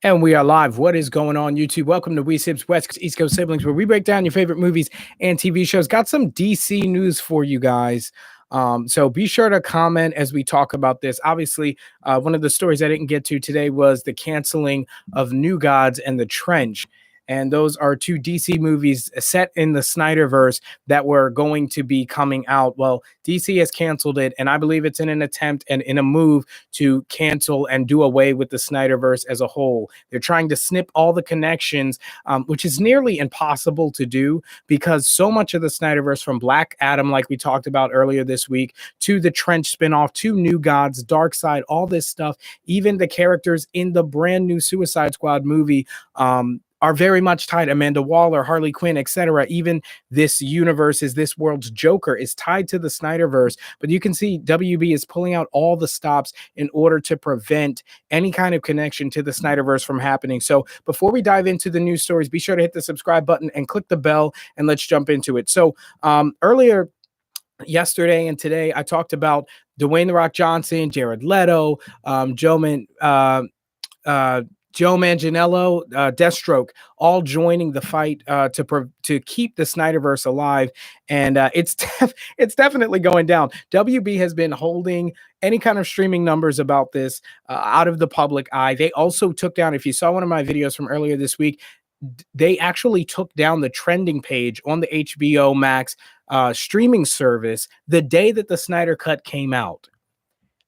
And we are live. What is going on, YouTube? Welcome to Sibz, West Coast, East Coast Siblings, where we break down your favorite movies and TV shows. Got some DC news for you guys. So be sure to comment as we talk about this. Obviously, one of the stories I didn't get to today was the canceling of New Gods and The Trench. And those are two DC movies set in the Snyderverse that were going to be coming out. Well, DC has canceled it, and I believe it's in an attempt and in a move to cancel and do away with the Snyderverse as a whole. They're trying to snip all the connections, which is nearly impossible to do because so much of the Snyderverse, from Black Adam, like we talked about earlier this week, to the Trench spinoff, to New Gods, Darkseid, all this stuff, even the characters in the brand new Suicide Squad movie, are very much tied. Amanda Waller, Harley Quinn, etc. Even this this world's Joker is tied to the Snyderverse. But you can see WB is pulling out all the stops in order to prevent any kind of connection to the Snyderverse from happening. So before we dive into the news stories, be sure to hit the subscribe button and click the bell, and let's jump into it. So earlier yesterday and today, I talked about Dwayne "The Rock" Johnson, Jared Leto, Joe Manganiello, Deathstroke, all joining the fight to keep the Snyderverse alive, and it's definitely going down. WB has been holding any kind of streaming numbers about this out of the public eye. They also took down, if you saw one of my videos from earlier this week, they actually took down the trending page on the HBO Max streaming service the day that the Snyder Cut came out.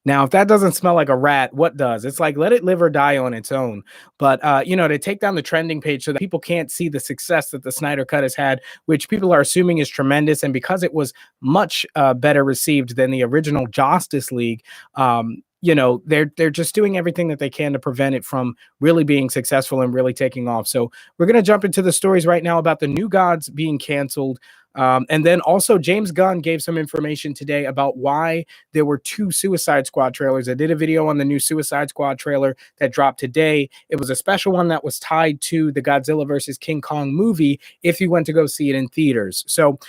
Now, if that doesn't smell like a rat, what does? It's like, let it live or die on its own. But, to take down the trending page so that people can't see the success that the Snyder Cut has had, which people are assuming is tremendous. And because it was much better received than the original Justice League, they're just doing everything that they can to prevent it from really being successful and really taking off. So we're going to jump into the stories right now about the New Gods being canceled. And then also James Gunn gave some information today about why there were two Suicide Squad trailers. I did a video on the new Suicide Squad trailer that dropped today. It was a special one that was tied to the Godzilla versus King Kong movie if you went to go see it in theaters. So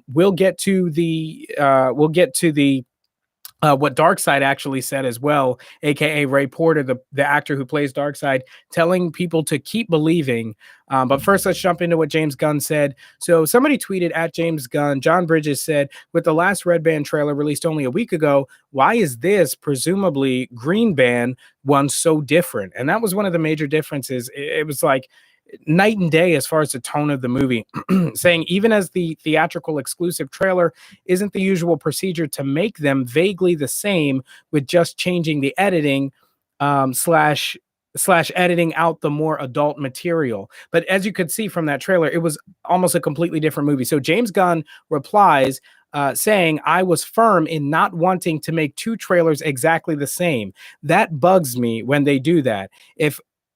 we'll get to the what Darkseid actually said as well, aka Ray Porter, the actor who plays Darkseid, telling people to keep believing. But first, let's jump into what James Gunn said. So somebody tweeted at James Gunn, John Bridges said, with the last Red Band trailer released only a week ago, why is this presumably Green Band one so different? And that was one of the major differences. It was like night and day as far as the tone of the movie, saying even as the theatrical exclusive trailer isn't the usual procedure to make them vaguely the same with just changing the editing slash editing out the more adult material. But as you could see from that trailer, it was almost a completely different movie. So James Gunn replies saying, I was firm in not wanting to make two trailers exactly the same. That bugs me when they do that.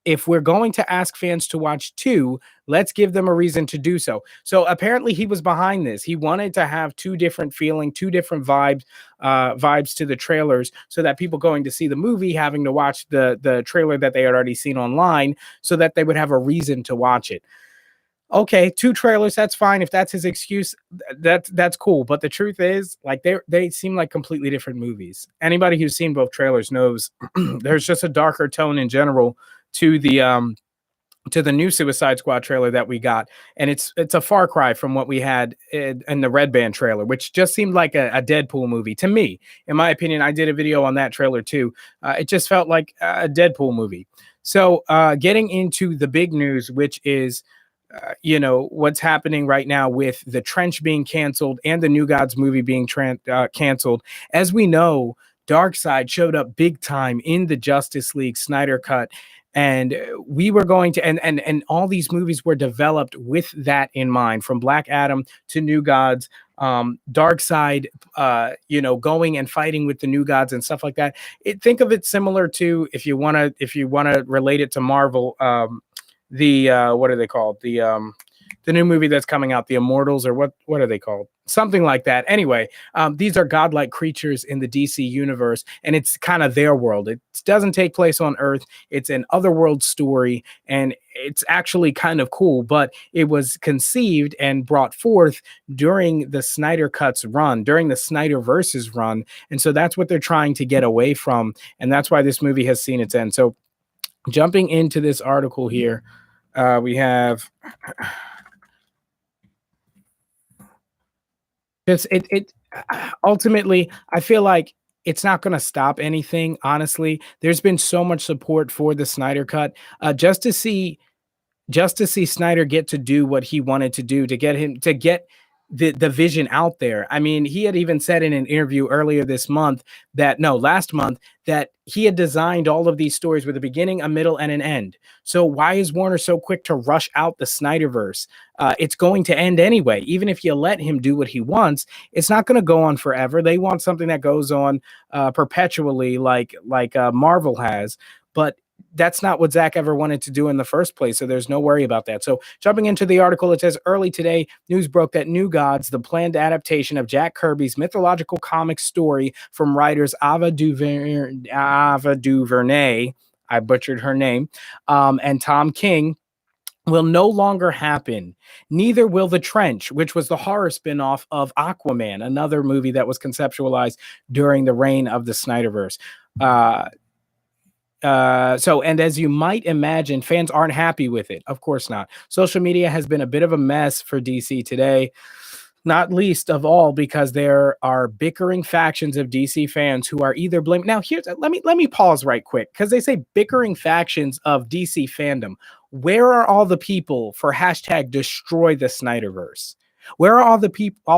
If we're going to ask fans to watch two, let's give them a reason to do so. So apparently he was behind this. He wanted to have two different vibes to the trailers so that people going to see the movie having to watch the trailer that they had already seen online so that they would have a reason to watch it. Okay, two trailers, that's fine. If that's his excuse, that's cool. But the truth is, like, they seem like completely different movies. Anybody who's seen both trailers knows there's just a darker tone in general to the new Suicide Squad trailer that we got, and it's a far cry from what we had in the Red Band trailer, which just seemed like a Deadpool movie to me. In my opinion, I did a video on that trailer too. It just felt like a Deadpool movie. So getting into the big news, which is what's happening right now with the Trench being canceled and the New Gods movie being canceled. As we know, Darkseid showed up big time in the Justice League Snyder Cut. And we were going to, and all these movies were developed with that in mind, from Black Adam to New Gods, Darkseid, going and fighting with the New Gods and stuff like that. Think of it similar to, if you want to relate it to Marvel, what are they called? The new movie that's coming out, The Immortals, or what are they called? Something like that. Anyway, these are godlike creatures in the DC universe, and it's kind of their world. It doesn't take place on Earth. It's an otherworld story, and it's actually kind of cool, but it was conceived and brought forth during the Snyder Cut's run, during the Snyderverse's run, and so that's what they're trying to get away from, and that's why this movie has seen its end. So jumping into this article here, we have it ultimately, I feel like it's not going to stop anything. Honestly, there's been so much support for the Snyder cut, just to see Snyder get to do what he wanted to do, to get him to get the vision out there. I mean, he had even said in an interview earlier this month that no, last month, that he had designed all of these stories with a beginning, a middle, and an end. So why is Warner so quick to rush out the Snyderverse? It's going to end anyway. Even if you let him do what he wants, it's not going to go on forever. They want something that goes on perpetually, like Marvel has. But that's not what Zach ever wanted to do in the first place. So there's no worry about that. So jumping into the article, it says early today, news broke that New Gods, the planned adaptation of Jack Kirby's mythological comic story from writers Ava DuVernay, I butchered her name, and Tom King, will no longer happen. Neither will The Trench, which was the horror spinoff of Aquaman, another movie that was conceptualized during the reign of the Snyderverse. And as you might imagine, fans aren't happy with it. Of course not. Social media has been a bit of a mess for DC today, not least of all because there are bickering factions of DC fans who are either blaming. Now, here's let me pause right quick because they say bickering factions of DC fandom. Where are all the people for hashtag destroy the Snyderverse? Where are all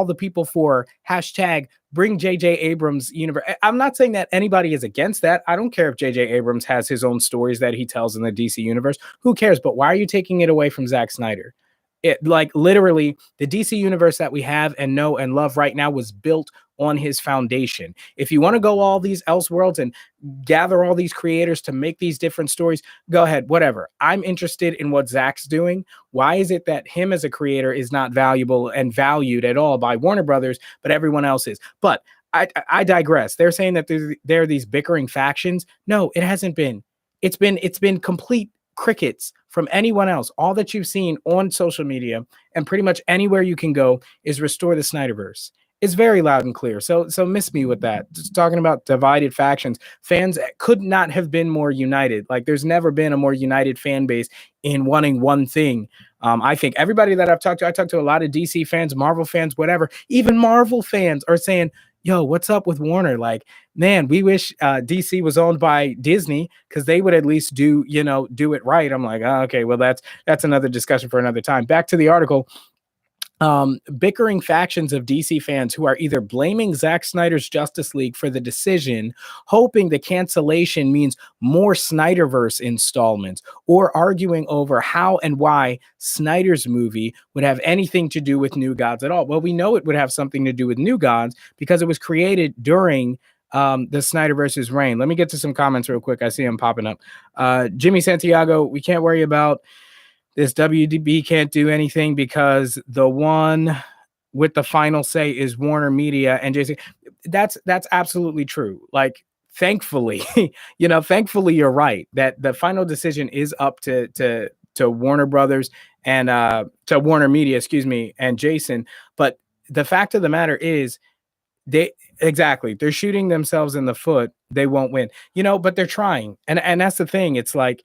the people for hashtag bring JJ Abrams universe? I'm not saying that anybody is against that. I don't care if JJ Abrams has his own stories that he tells in the DC universe. Who cares? But why are you taking it away from Zack Snyder? It, like, literally, the DC universe that we have and know and love right now was built on his foundation. If you want to go all these Elseworlds and gather all these creators to make these different stories, go ahead, whatever. I'm interested in what Zach's doing. Why is it that him as a creator is not valuable and valued at all by Warner Brothers, but everyone else is? But I digress. They're saying that there are these bickering factions. No, it hasn't been. It's been complete crickets from anyone else. All that you've seen on social media and pretty much anywhere you can go is restore the Snyderverse. It's very loud and clear. So miss me with that. Just talking about divided factions. Fans could not have been more united. Like, there's never been a more united fan base in wanting one thing. I think everybody that I talked to a lot of DC fans, Marvel fans, whatever. Even Marvel fans are saying, yo, what's up with Warner? Like, man, we wish DC was owned by Disney because they would at least do it right. I'm like, oh, okay, well, that's another discussion for another time. Back to the article. Bickering factions of DC fans who are either blaming Zack Snyder's Justice League for the decision, hoping the cancellation means more Snyderverse installments, or arguing over how and why Snyder's movie would have anything to do with New Gods at all. Well, we know it would have something to do with New Gods because it was created during the Snyderverse's reign. Let me get to some comments real quick. I see them popping up. Jimmy Santiago, we can't worry about this. WDB can't do anything because the one with the final say is Warner Media and JC. That's absolutely true. Like, thankfully, thankfully you're right that the final decision is up to Warner Brothers and to Warner Media, excuse me, and Jason. But the fact of the matter is, they're shooting themselves in the foot. They won't win, but they're trying. And that's the thing. It's like,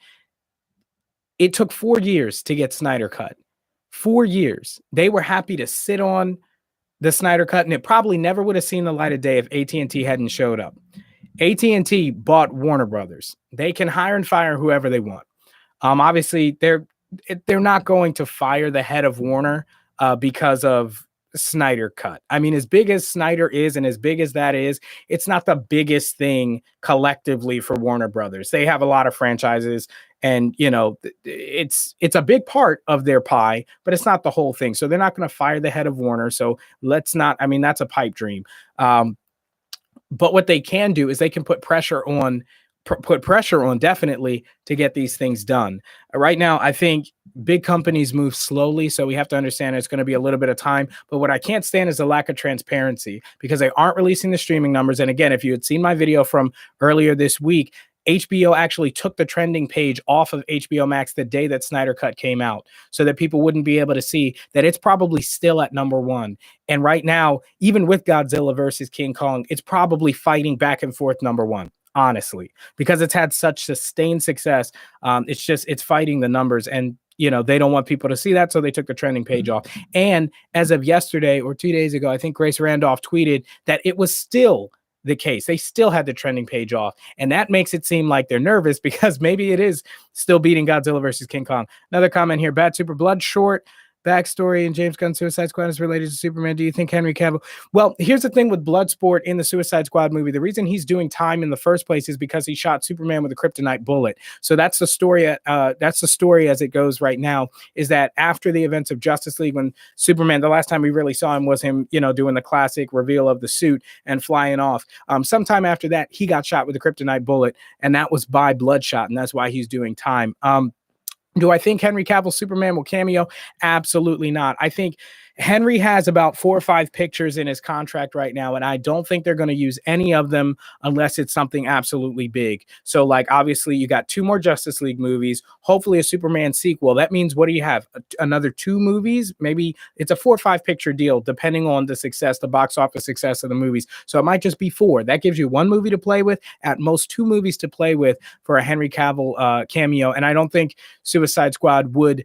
it took 4 years to get Snyder Cut. 4 years. They were happy to sit on the Snyder Cut, and it probably never would have seen the light of day if AT&T hadn't showed up. AT&T bought Warner Brothers. They can hire and fire whoever they want. Obviously, they're not going to fire the head of Warner because of Snyder Cut. I mean, as big as Snyder is and as big as that is, it's not the biggest thing collectively for Warner Brothers. They have a lot of franchises, and it's a big part of their pie, but it's not the whole thing. So they're not going to fire the head of Warner. So let's not. I mean, that's a pipe dream. But what they can do is they can put pressure on definitely to get these things done. Right now, I think big companies move slowly, so we have to understand it's going to be a little bit of time. But what I can't stand is the lack of transparency because they aren't releasing the streaming numbers. And again, if you had seen my video from earlier this week, HBO actually took the trending page off of HBO Max the day that Snyder Cut came out so that people wouldn't be able to see that it's probably still at number one. And right now, even with Godzilla versus King Kong, it's probably fighting back and forth number one. honestly, because it's had such sustained success. It's fighting the numbers, and they don't want people to see that, so they took the trending page off. And as of yesterday or 2 days ago, I think Grace Randolph tweeted that it was still the case. They still had the trending page off, and that makes it seem like they're nervous because maybe it is still beating Godzilla versus King Kong. Another comment here: Bad Super Blood short backstory in James Gunn's Suicide Squad is related to Superman. Do you think Henry Cavill? Well, here's the thing with Bloodsport in the Suicide Squad movie. The reason he's doing time in the first place is because he shot Superman with a kryptonite bullet. So that's the story. That's the story as it goes right now. Is that after the events of Justice League, when Superman, the last time we really saw him was him, doing the classic reveal of the suit and flying off. Sometime after that, he got shot with a kryptonite bullet, and that was by Bloodshot, and that's why he's doing time. Do I think Henry Cavill Superman will cameo? Absolutely not. I think Henry has about 4 or 5 pictures in his contract right now, and I don't think they're going to use any of them unless it's something absolutely big. So, like, obviously, you got 2 more Justice League movies, hopefully a Superman sequel. That means, what do you have? Another 2 movies? Maybe it's a 4 or 5 picture deal, depending on the success, the box office success of the movies. So it might just be 4. That gives you 1 movie to play with, at most 2 movies to play with for a Henry Cavill cameo. And I don't think Suicide Squad would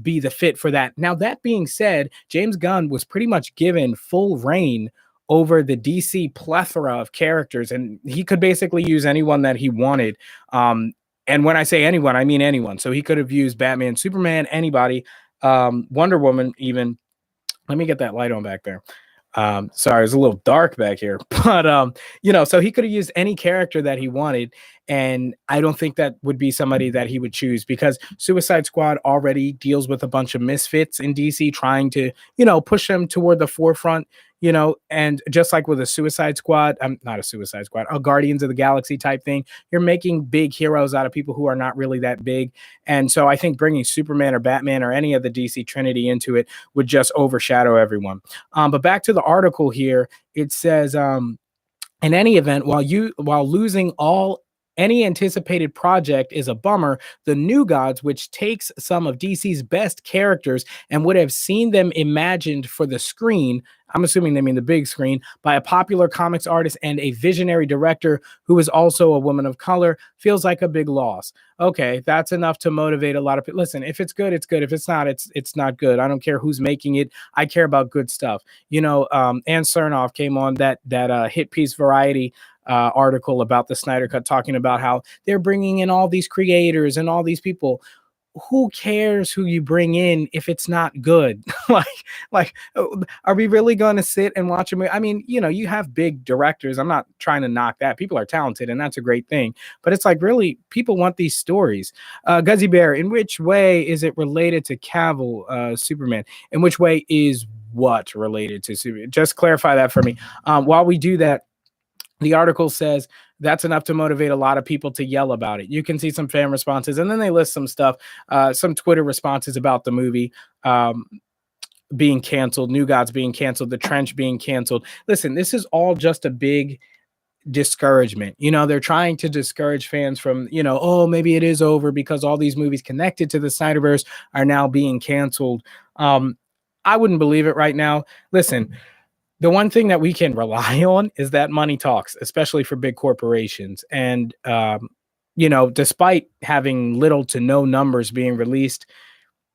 be the fit for that. Now, that being said, James Gunn was pretty much given full reign over the DC plethora of characters, and he could basically use anyone that he wanted. And when I say anyone, I mean anyone. So he could have used Batman, Superman, anybody, Wonder Woman, even. Let me get that light on back there. Sorry, it's a little dark back here, but so he could have used any character that he wanted, and I don't think that would be somebody that he would choose, because Suicide Squad already deals with a bunch of misfits in DC, trying to push them toward the forefront. And just like with a Suicide Squad, not a Suicide Squad, a Guardians of the Galaxy type thing, you're making big heroes out of people who are not really that big. And so I think bringing Superman or Batman or any of the DC Trinity into it would just overshadow everyone. But back to the article here, it says, in any event, while losing any anticipated project is a bummer, the New Gods, which takes some of DC's best characters and would have seen them imagined for the screen, I'm assuming they mean the big screen, by a popular comics artist and a visionary director who is also a woman of color, feels like a big loss. Okay, that's enough to motivate a lot of people. Listen, if it's good, it's good. If it's not, it's not good. I don't care who's making it. I care about good stuff. Ann Cernoff came on that hit piece Variety article about the Snyder Cut, talking about how they're bringing in all these creators and all these people. Who cares who you bring in if it's not good? Are we really going to sit and watch a movie? I mean, you have big directors. I'm not trying to knock that. People are talented, and that's a great thing. But it's like, really, people want these stories. Guzzy Bear, in which way is it related to Cavill, Superman? In which way is what related to Superman? Just clarify that for me. While we do that, the article says that's enough to motivate a lot of people to yell about it. You can see some fan responses, and then they list some stuff, some Twitter responses about the movie being canceled, New Gods being canceled, The Trench being canceled. Listen, this is all just a big discouragement. They're trying to discourage fans from, oh, maybe it is over because all these movies connected to the Snyderverse are now being canceled. I wouldn't believe it right now. Listen, the one thing that we can rely on is that money talks, especially for big corporations. And, despite having little to no numbers being released,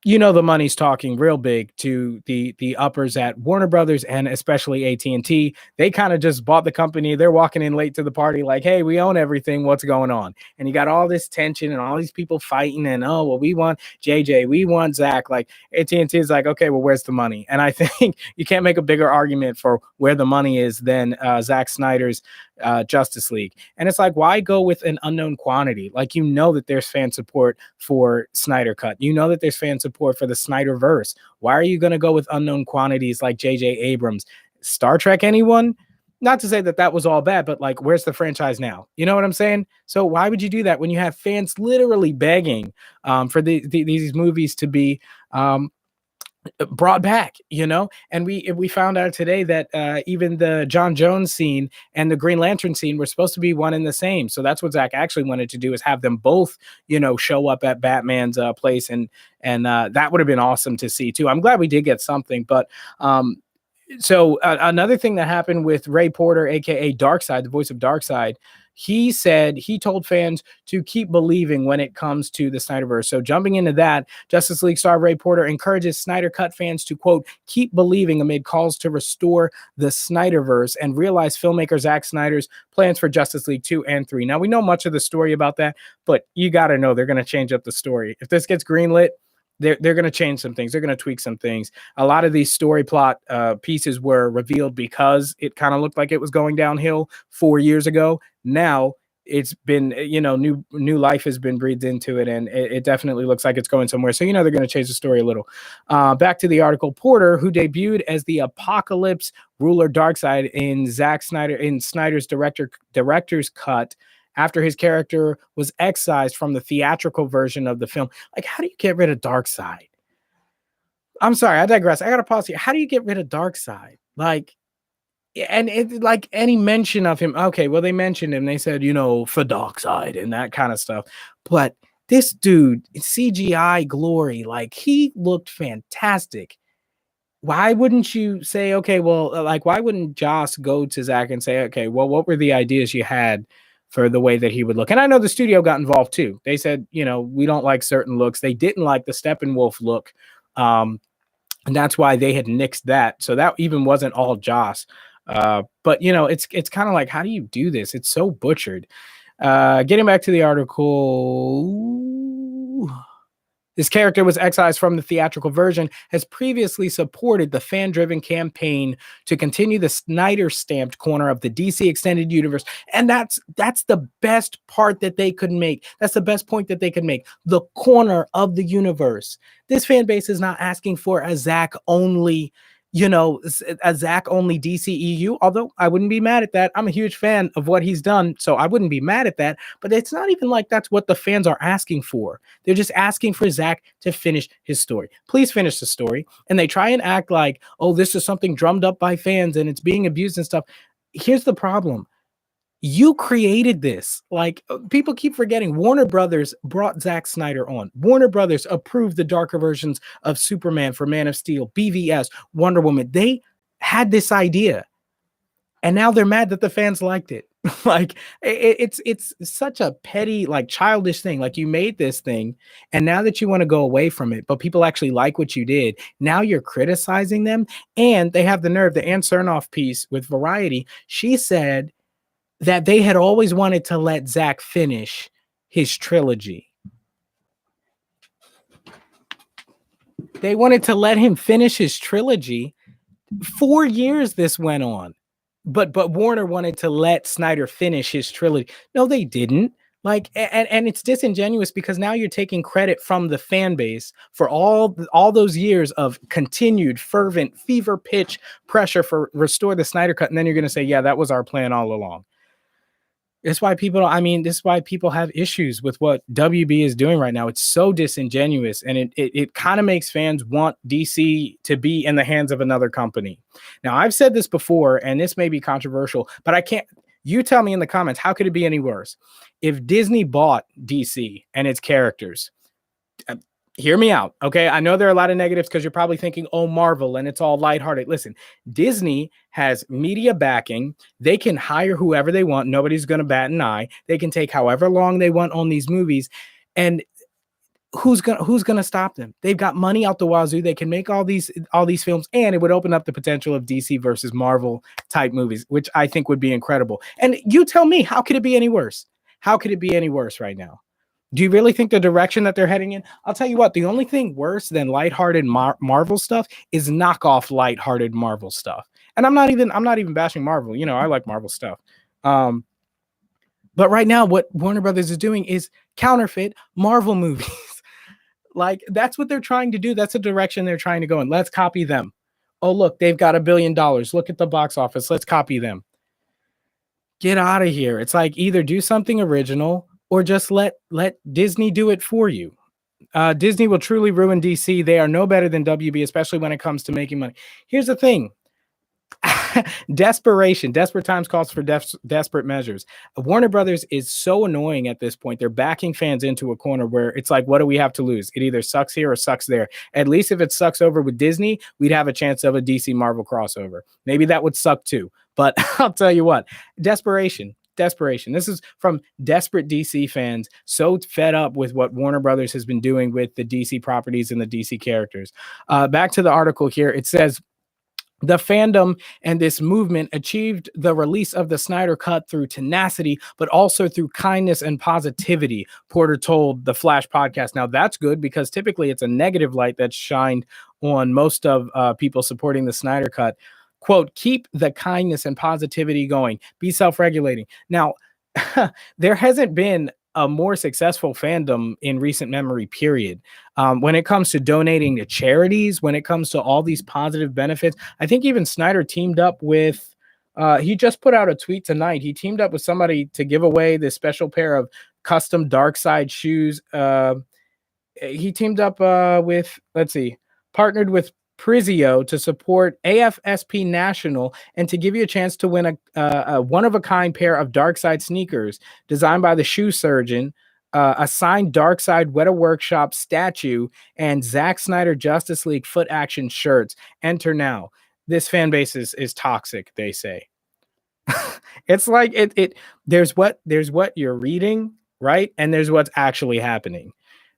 the money's talking real big to the uppers at Warner Brothers and especially AT&T. They kind of just bought the company. They're walking in late to the party like, hey, we own everything. What's going on? And you got all this tension and all these people fighting and, oh, well, we want JJ, we want Zach. Like, AT&T is like, okay, well, where's the money? And I think you can't make a bigger argument for where the money is than Zack Snyder's Justice League. And it's like, why go with an unknown quantity? Like, that there's fan support for Snyder Cut. That there's fan support for the Snyderverse. Why are you going to go with unknown quantities like J.J. Abrams? Star Trek, anyone? Not to say that was all bad, but like, where's the franchise now? You know what I'm saying? So why would you do that when you have fans literally begging for these movies to be brought back, and we found out today that even the John Jones scene and the Green Lantern scene were supposed to be one and the same. So that's what Zach actually wanted to do, is have them both, show up at Batman's place, and that would have been awesome to see too. I'm glad we did get something, but so another thing that happened with Ray Porter, aka Darkseid, the voice of Darkseid, He told fans to keep believing when it comes to the Snyderverse. So jumping into that, Justice League star Ray Porter encourages Snyder Cut fans to, quote, keep believing amid calls to restore the Snyderverse and realize filmmaker Zack Snyder's plans for Justice League 2 and 3. Now, we know much of the story about that, but you got to know they're going to change up the story. If this gets greenlit, they're going to change some things. They're going to tweak some things. A lot of these story plot pieces were revealed because it kind of looked like it was going downhill 4 years ago. Now it's been, new life has been breathed into it, and it definitely looks like it's going somewhere. So, they're going to change the story a little. Back to the article. Porter, who debuted as the Apocalypse ruler Darkseid in Snyder's director's cut, after his character was excised from the theatrical version of the film. Like, how do you get rid of Darkseid? I'm sorry, I digress. I got to pause here. How do you get rid of Darkseid? Like, and it, like any mention of him. Okay, well, they mentioned him. They said, for Darkseid and that kind of stuff. But this dude, CGI glory, like, he looked fantastic. Why wouldn't you say, okay, well, like, why wouldn't Joss go to Zack and say, okay, well, what were the ideas you had for the way that he would look? And I know the studio got involved too. They said, we don't like certain looks. They didn't like the Steppenwolf look. And that's why they had nixed that. So that even wasn't all Joss. But it's kind of like, how do you do this? It's so butchered. Getting back to the article, this character was excised from the theatrical version, has previously supported the fan-driven campaign to continue the Snyder-stamped corner of the DC Extended Universe. And that's the best part that they could make. That's the best point that they could make. The corner of the universe. This fan base is not asking for a Zack only, a Zack only DCEU, although I wouldn't be mad at that. I'm a huge fan of what he's done, so I wouldn't be mad at that. But it's not even like that's what the fans are asking for. They're just asking for Zack to finish his story. Please finish the story. And they try and act like, oh, this is something drummed up by fans and it's being abused and stuff. Here's the problem. You created this. Like, people keep forgetting, Warner Brothers brought Zack Snyder on. Warner Brothers approved the darker versions of Superman for Man of Steel, BVS, Wonder Woman. They had this idea, and now they're mad that the fans liked it. Like, it's such a petty, like, childish thing. Like, you made this thing, and now that you want to go away from it, but people actually like what you did, now you're criticizing them. And they have the nerve. The Ann Cernoff piece with Variety, she said that they had always wanted to let Zack finish his trilogy. They wanted to let him finish his trilogy. 4 years this went on. But Warner wanted to let Snyder finish his trilogy. No, they didn't. Like, and it's disingenuous because now you're taking credit from the fan base for all those years of continued fervent fever pitch pressure for restore the Snyder Cut, and then you're going to say, yeah, that was our plan all along. This is why people have issues with what WB is doing right now. It's so disingenuous, and it kind of makes fans want DC to be in the hands of another company. Now, I've said this before, and this may be controversial, but I can't. You tell me in the comments, how could it be any worse? If Disney bought DC and its characters, hear me out, okay? I know there are a lot of negatives because you're probably thinking, oh, Marvel, and it's all lighthearted. Listen, Disney has media backing. They can hire whoever they want. Nobody's going to bat an eye. They can take however long they want on these movies. And who's gonna stop them? They've got money out the wazoo. They can make all these films, and it would open up the potential of DC versus Marvel type movies, which I think would be incredible. And you tell me, how could it be any worse? How could it be any worse right now? Do you really think the direction that they're heading in? I'll tell you what, the only thing worse than lighthearted Marvel stuff is knockoff lighthearted Marvel stuff. And I'm not even bashing Marvel. I like Marvel stuff. But right now, what Warner Brothers is doing is counterfeit Marvel movies. Like, that's what they're trying to do. That's the direction they're trying to go in. Let's copy them. Oh, look, they've got $1 billion. Look at the box office. Let's copy them. Get out of here. It's like, either do something original or just let Disney do it for you. Disney will truly ruin DC. They are no better than WB, especially when it comes to making money. Here's the thing. Desperate times calls for desperate measures. Warner Brothers is so annoying at this point. They're backing fans into a corner where it's like, what do we have to lose? It either sucks here or sucks there. At least if it sucks over with Disney, we'd have a chance of a DC Marvel crossover. Maybe that would suck too. But I'll tell you what, desperation. desperation. This is from desperate DC fans, so fed up with what Warner Brothers has been doing with the DC properties and the DC characters. Back to the article here. It says, the fandom and this movement achieved the release of the Snyder Cut through tenacity, but also through kindness and positivity, Porter told the Flash podcast. Now, that's good because typically it's a negative light that's shined on most of people supporting the Snyder Cut. Quote, keep the kindness and positivity going. Be self-regulating. Now, there hasn't been a more successful fandom in recent memory, period. When it comes to donating to charities, when it comes to all these positive benefits, I think even Snyder teamed up with, he just put out a tweet tonight. He teamed up with somebody to give away this special pair of custom Darkseid shoes. He teamed up with, partnered with Prizio to support AFSP National and to give you a chance to win a one-of-a-kind pair of Darkseid sneakers designed by the shoe surgeon, a signed Darkseid Weta Workshop statue, and Zack Snyder Justice League foot action shirts. Enter now. This fan base is toxic, they say. It's like there's what you're reading, right? And there's what's actually happening.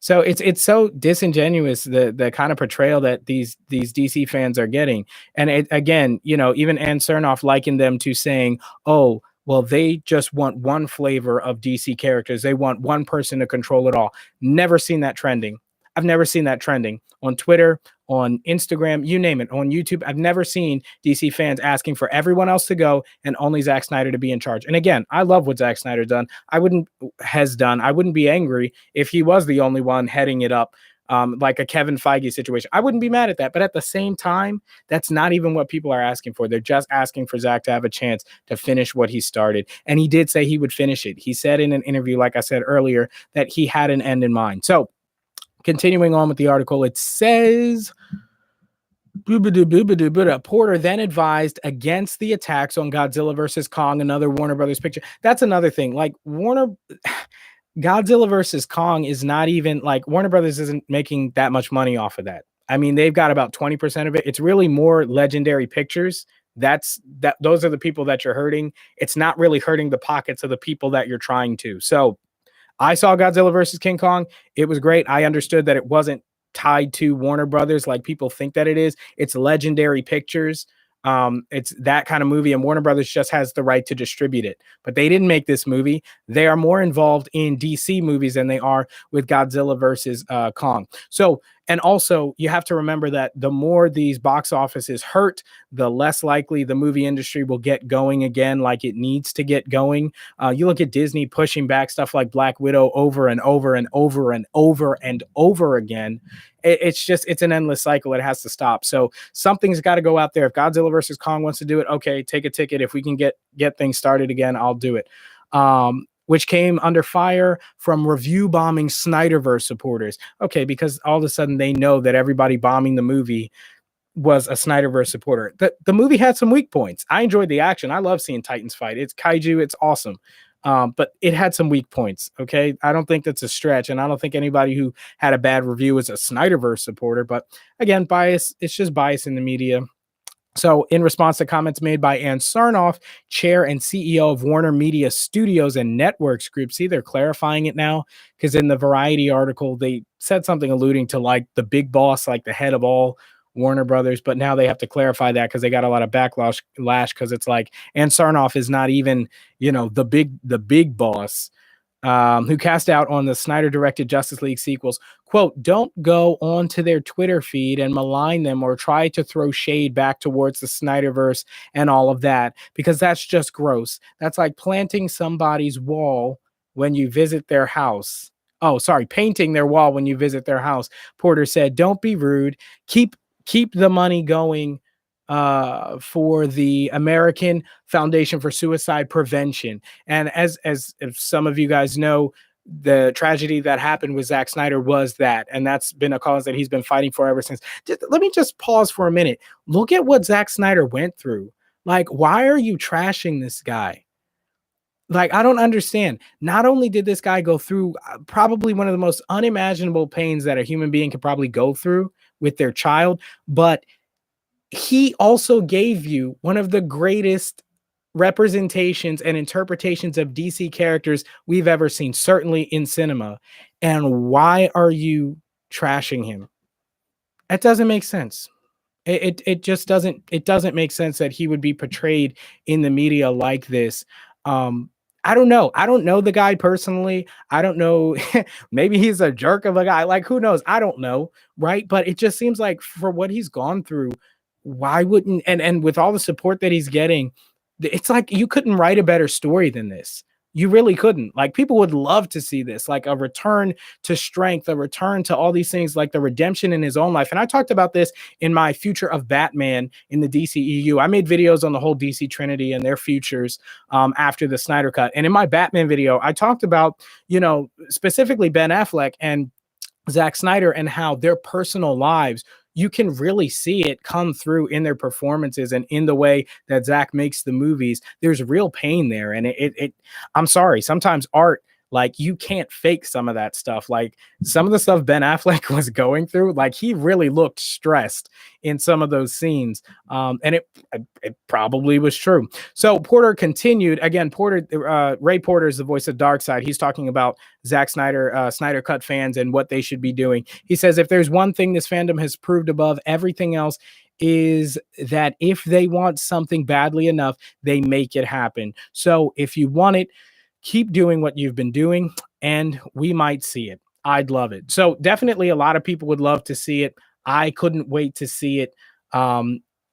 So it's so disingenuous, the kind of portrayal that these DC fans are getting. And again, even Ann Cernoff likened them to saying, oh, well, they just want one flavor of DC characters. They want one person to control it all. Never seen that trending. I've never seen that trending on Twitter, on Instagram, you name it, on YouTube. I've never seen DC fans asking for everyone else to go and only Zack Snyder to be in charge. And again, I love what Zack Snyder I wouldn't be angry if he was the only one heading it up, like a Kevin Feige situation. I wouldn't be mad at that. But at the same time, that's not even what people are asking for. They're just asking for Zack to have a chance to finish what he started. And he did say he would finish it. He said in an interview, like I said earlier, that he had an end in mind. So continuing on with the article, it says, Porter then advised against the attacks on Godzilla vs. Kong, another Warner Brothers picture. That's another thing. Like Godzilla vs. Kong is not even like Warner Brothers isn't making that much money off of that. I mean, they've got about 20% of it. It's really more Legendary Pictures. Those are the people that you're hurting. It's not really hurting the pockets of the people that you're trying to. So I saw Godzilla versus King Kong. It was great. I understood that it wasn't tied to Warner Brothers like people think that it is. It's Legendary Pictures. It's that kind of movie, and Warner Brothers just has the right to distribute it. But they didn't make this movie. They are more involved in DC movies than they are with Godzilla versus Kong. So, and also you have to remember that the more these box offices hurt, the less likely the movie industry will get going again like it needs to get going. You look at Disney pushing back stuff like Black Widow over and over and over and over and over again. It's an endless cycle. It has to stop. So something's got to go out there. If Godzilla versus Kong wants to do it, okay, take a ticket. If we can get things started again, I'll do it. Which came under fire from review bombing Snyderverse supporters. Okay, because all of a sudden they know that everybody bombing the movie was a Snyderverse supporter. The movie had some weak points. I enjoyed the action. I love seeing Titans fight. It's kaiju. It's awesome. But it had some weak points. Okay, I don't think that's a stretch, and I don't think anybody who had a bad review is a Snyderverse supporter. But again, bias. It's just bias in the media. So in response to comments made by Ann Sarnoff, chair and CEO of Warner Media Studios and Networks Group, see, they're clarifying it now, because in the Variety article, they said something alluding to like the big boss, like the head of all Warner Brothers, but now they have to clarify that because they got a lot of backlash because it's like Ann Sarnoff is not even, the big boss. Who cast out on the Snyder-directed Justice League sequels, quote, don't go onto their Twitter feed and malign them or try to throw shade back towards the Snyderverse and all of that, because that's just gross. That's like planting somebody's wall when you visit their house. Oh, sorry, painting their wall when you visit their house. Porter said, don't be rude. Keep the money going for the American Foundation for Suicide Prevention. And as if some of you guys know, the tragedy that happened with Zack Snyder was that, and that's been a cause that he's been fighting for ever since. Let me just pause for a minute. Look at what Zack Snyder went through. Like, why are you trashing this guy? Like, I don't understand. Not only did this guy go through probably one of the most unimaginable pains that a human being could probably go through with their child, but he also gave you one of the greatest representations and interpretations of DC characters we've ever seen, certainly in cinema. And why are you trashing him? It doesn't make sense. It just doesn't make sense that he would be portrayed in the media like this. Um, I don't know. I don't know the guy personally. I don't know. Maybe he's a jerk of a guy. Like, who knows? I don't know. Right. But it just seems like for what he's gone through, why wouldn't and with all the support that he's getting, it's like you couldn't write a better story than this. You really couldn't. Like, people would love to see this, like a return to strength, a return to all these things, like the redemption in his own life. And I talked about this in my Future of Batman in the DCEU. I made videos on the whole DC Trinity and their futures after the Snyder Cut. And in my Batman video, I talked about, specifically Ben Affleck and Zack Snyder and how their personal lives, you can really see it come through in their performances and in the way that Zack makes the movies. There's real pain there. And I'm sorry, sometimes art, like, you can't fake some of that stuff. Like, some of the stuff Ben Affleck was going through, like, he really looked stressed in some of those scenes. And it probably was true. So Porter continued again. Ray Porter is the voice of Darkseid. He's talking about Zack Snyder, Snyder Cut fans and what they should be doing. He says, if there's one thing this fandom has proved above everything else, is that if they want something badly enough, they make it happen. So if you want it, keep doing what you've been doing, and we might see it. I'd love it. So definitely a lot of people would love to see it. I couldn't wait to see it.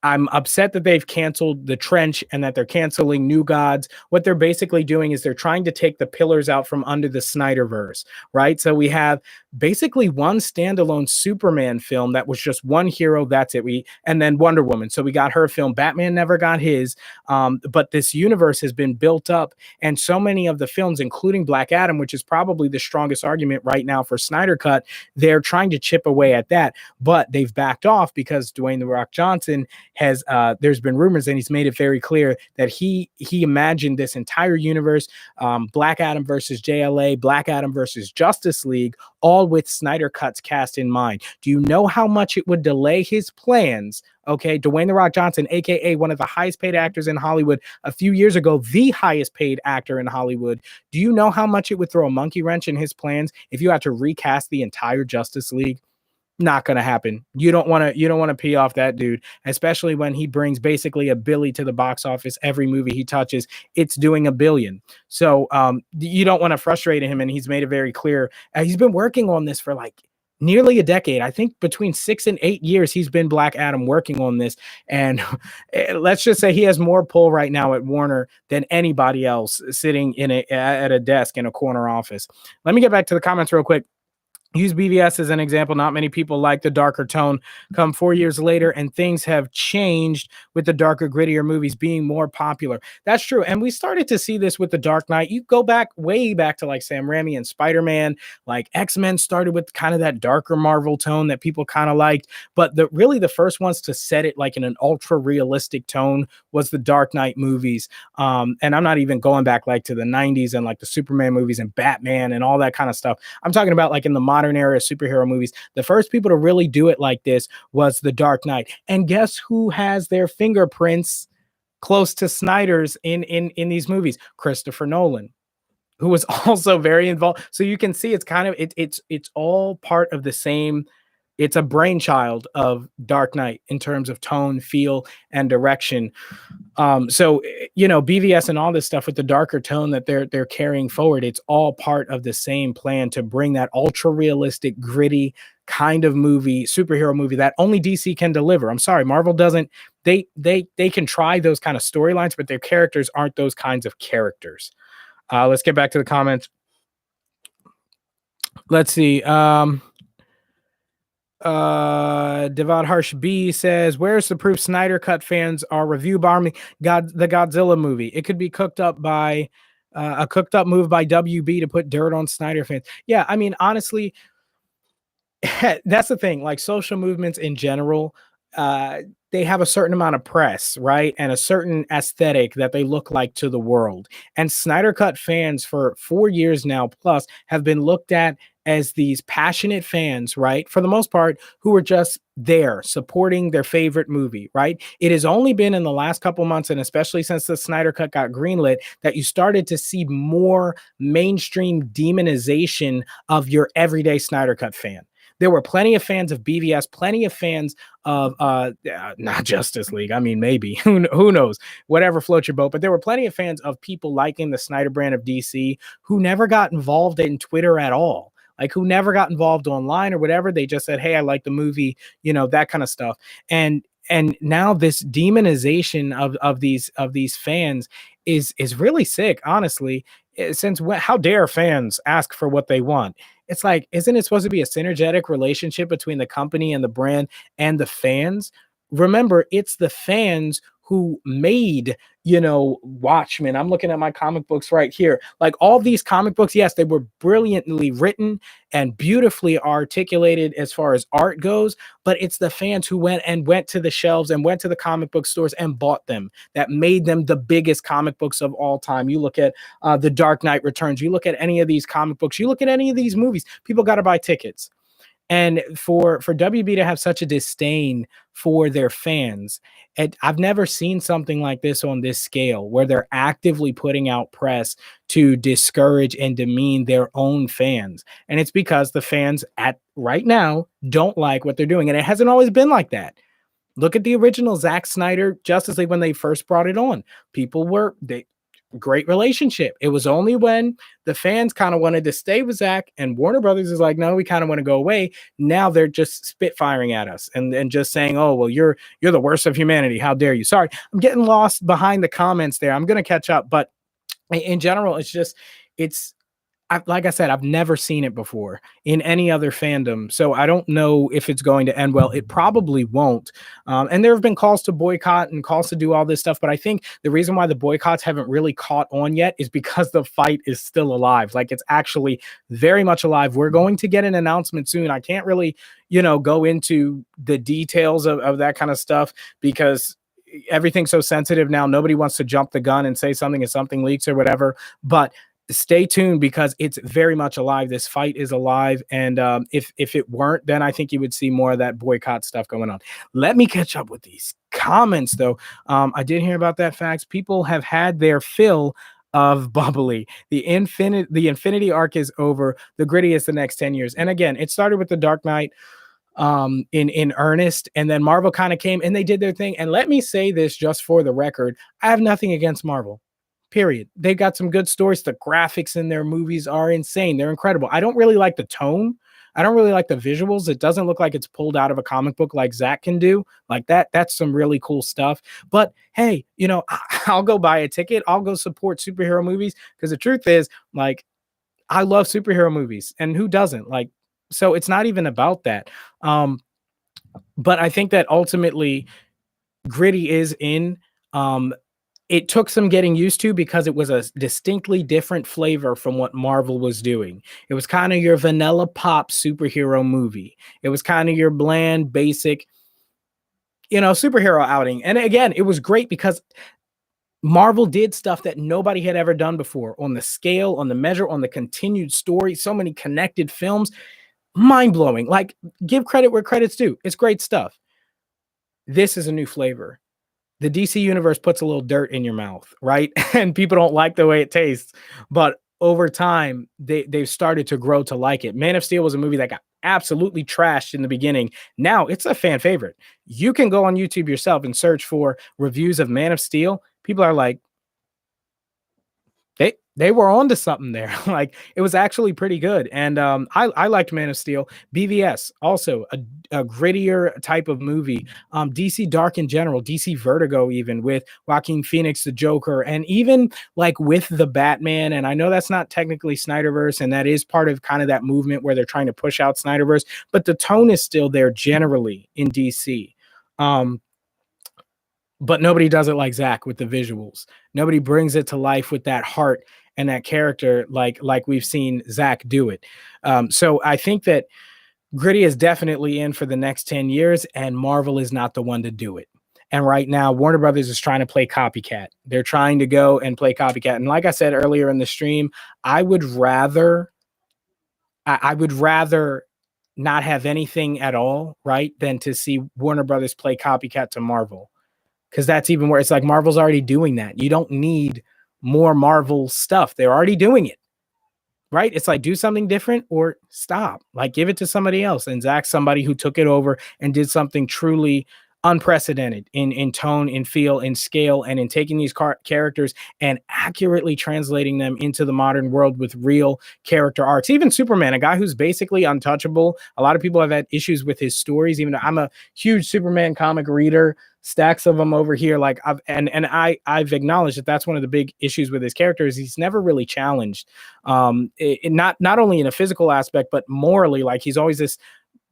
I'm upset that they've canceled The Trench and that they're canceling New Gods. What they're basically doing is they're trying to take the pillars out from under the Snyderverse, right? So we have basically one standalone Superman film that was just one hero. That's it. And then Wonder Woman. So we got her film. Batman never got his. But this universe has been built up, and so many of the films, including Black Adam, which is probably the strongest argument right now for Snyder Cut, they're trying to chip away at that. But they've backed off because Dwayne "The Rock" Johnson has there's been rumors, and he's made it very clear that he imagined this entire universe, Black Adam versus JLA, Black Adam versus Justice League, all with Snyder Cut's cast in mind. Do you know how much it would delay his plans? Okay, Dwayne "The Rock" Johnson, aka one of the highest paid actors in Hollywood a few years ago, the highest paid actor in Hollywood. Do you know how much it would throw a monkey wrench in his plans if you had to recast the entire Justice League? Not going to happen. You don't want to pee off that dude, especially when he brings basically $1 billion to the box office. Every movie he touches, it's doing $1 billion. So you don't want to frustrate him. And he's made it very clear. He's been working on this for like nearly a decade. I think between 6 and 8 years, he's been Black Adam working on this. And let's just say he has more pull right now at Warner than anybody else sitting at a desk in a corner office. Let me get back to the comments real quick. Use BVS as an example. Not many people like the darker tone. Come 4 years later, and things have changed with the darker, grittier movies being more popular. That's true. And we started to see this with The Dark Knight. You go back, way back to like Sam Raimi and Spider-Man. Like X-Men started with kind of that darker Marvel tone that people kind of liked. But really the first ones to set it like in an ultra realistic tone was the Dark Knight movies. And I'm not even going back like to the 90s and like the Superman movies and Batman and all that kind of stuff. I'm talking about like in the modern era superhero movies. The first people to really do it like this was The Dark Knight. And guess who has their fingerprints close to Snyder's in these movies? Christopher Nolan, who was also very involved. So you can see it's kind of it's all part of the same. It's a brainchild of Dark Knight in terms of tone, feel, and direction. So BVS and all this stuff with the darker tone that they're carrying forward, it's all part of the same plan to bring that ultra realistic, gritty kind of movie, superhero movie that only DC can deliver. I'm sorry, Marvel doesn't. They can try those kind of storylines, but their characters aren't those kinds of characters. Let's get back to the comments. Let's see. Devad Harsh B says, where's the proof Snyder Cut fans are review bombing the Godzilla movie? It could be cooked up by a cooked up move by WB to put dirt on Snyder fans. Yeah, I mean, honestly, that's the thing. Like, social movements in general, they have a certain amount of press, right? And a certain aesthetic that they look like to the world. And Snyder Cut fans for 4 years now plus have been looked at as these passionate fans, right? For the most part, who are just there supporting their favorite movie, right? It has only been in the last couple months, and especially since the Snyder Cut got greenlit, that you started to see more mainstream demonization of your everyday Snyder Cut fan. There were plenty of fans of BVS, plenty of fans of not Justice League. I mean, maybe who knows, whatever floats your boat. But there were plenty of fans of people liking the Snyder brand of DC who never got involved in Twitter at all. Like who never got involved online or whatever. They just said, "Hey, I like the movie," that kind of stuff. And now this demonization of these fans is really sick, honestly. Since how dare fans ask for what they want? It's like, isn't it supposed to be a synergetic relationship between the company and the brand and the fans? Remember, it's the fans who made, Watchmen. I'm looking at my comic books right here. Like all these comic books, yes, they were brilliantly written and beautifully articulated as far as art goes, but it's the fans who went to the shelves and went to the comic book stores and bought them that made them the biggest comic books of all time. You look at The Dark Knight Returns, you look at any of these comic books, you look at any of these movies, people got to buy tickets. And for WB to have such a disdain for their fans, and I've never seen something like this on this scale, where they're actively putting out press to discourage and demean their own fans. And it's because the fans at right now don't like what they're doing. And it hasn't always been like that. Look at the original Zack Snyder Justice League when they first brought it on. Great relationship. It was only when the fans kind of wanted to stay with Zack and Warner Brothers is like, no, we kind of want to go away. Now they're just spitfiring at us and just saying, oh, well, you're the worst of humanity. How dare you? Sorry, I'm getting lost behind the comments there. I'm going to catch up. But in general, like I said, I've never seen it before in any other fandom. So I don't know if it's going to end well. It probably won't. And there have been calls to boycott and calls to do all this stuff. But I think the reason why the boycotts haven't really caught on yet is because the fight is still alive. Like it's actually very much alive. We're going to get an announcement soon. I can't really, go into the details of that kind of stuff because everything's so sensitive now. Nobody wants to jump the gun and say something if something leaks or whatever. But stay tuned because it's very much alive. This fight is alive. And if it weren't, then I think you would see more of that boycott stuff going on. Let me catch up with these comments, though. I did hear about that facts. People have had their fill of bubbly. The Infinity arc is over. The gritty is the next 10 years. And again, it started with The Dark Knight in earnest, and then Marvel kind of came and they did their thing. And let me say this just for the record, I have nothing against Marvel. Period. They've got some good stories. The graphics in their movies are insane. They're incredible. I don't really like the tone. I don't really like the visuals. It doesn't look like it's pulled out of a comic book like Zack can do. Like that's some really cool stuff. But hey, I'll go buy a ticket. I'll go support superhero movies because the truth is, like, I love superhero movies, and who doesn't? Like, so it's not even about that. But I think that ultimately, gritty is in. It took some getting used to because it was a distinctly different flavor from what Marvel was doing. It was kind of your vanilla pop superhero movie. It was kind of your bland, basic, superhero outing. And again, it was great because Marvel did stuff that nobody had ever done before on the scale, on the measure, on the continued story, so many connected films. Mind blowing. Like, give credit where credit's due. It's great stuff. This is a new flavor. The DC universe puts a little dirt in your mouth, right? And people don't like the way it tastes. But over time, they've started to grow to like it. Man of Steel was a movie that got absolutely trashed in the beginning. Now it's a fan favorite. You can go on YouTube yourself and search for reviews of Man of Steel. People are like, they were onto something there. Like, it was actually pretty good. And I liked Man of Steel. BVS, also a grittier type of movie. DC Dark in general, DC Vertigo, even with Joaquin Phoenix, the Joker, and even like with the Batman. And I know that's not technically Snyderverse, and that is part of kind of that movement where they're trying to push out Snyderverse, but the tone is still there generally in DC. But nobody does it like Zack with the visuals. Nobody brings it to life with that heart and that character like we've seen Zack do it. So I think that gritty is definitely in for the next 10 years, and Marvel is not the one to do it. And right now, Warner Brothers is trying to play copycat. They're trying to go and play copycat. And like I said earlier in the stream, I would rather I would rather not have anything at all, right, than to see Warner Brothers play copycat to Marvel. Because that's even where it's like Marvel's already doing that. You don't need more Marvel stuff. They're already doing it. Right? It's like do something different or stop. Like give it to somebody else. And Zack's somebody who took it over and did something truly unprecedented in tone, in feel, in scale, and in taking these characters and accurately translating them into the modern world with real character arcs. Even Superman, a guy who's basically untouchable. A lot of people have had issues with his stories, even though I'm a huge Superman comic reader, stacks of them over here. Like I've acknowledged that that's one of the big issues with his character is he's never really challenged. Not only in a physical aspect, but morally, like he's always this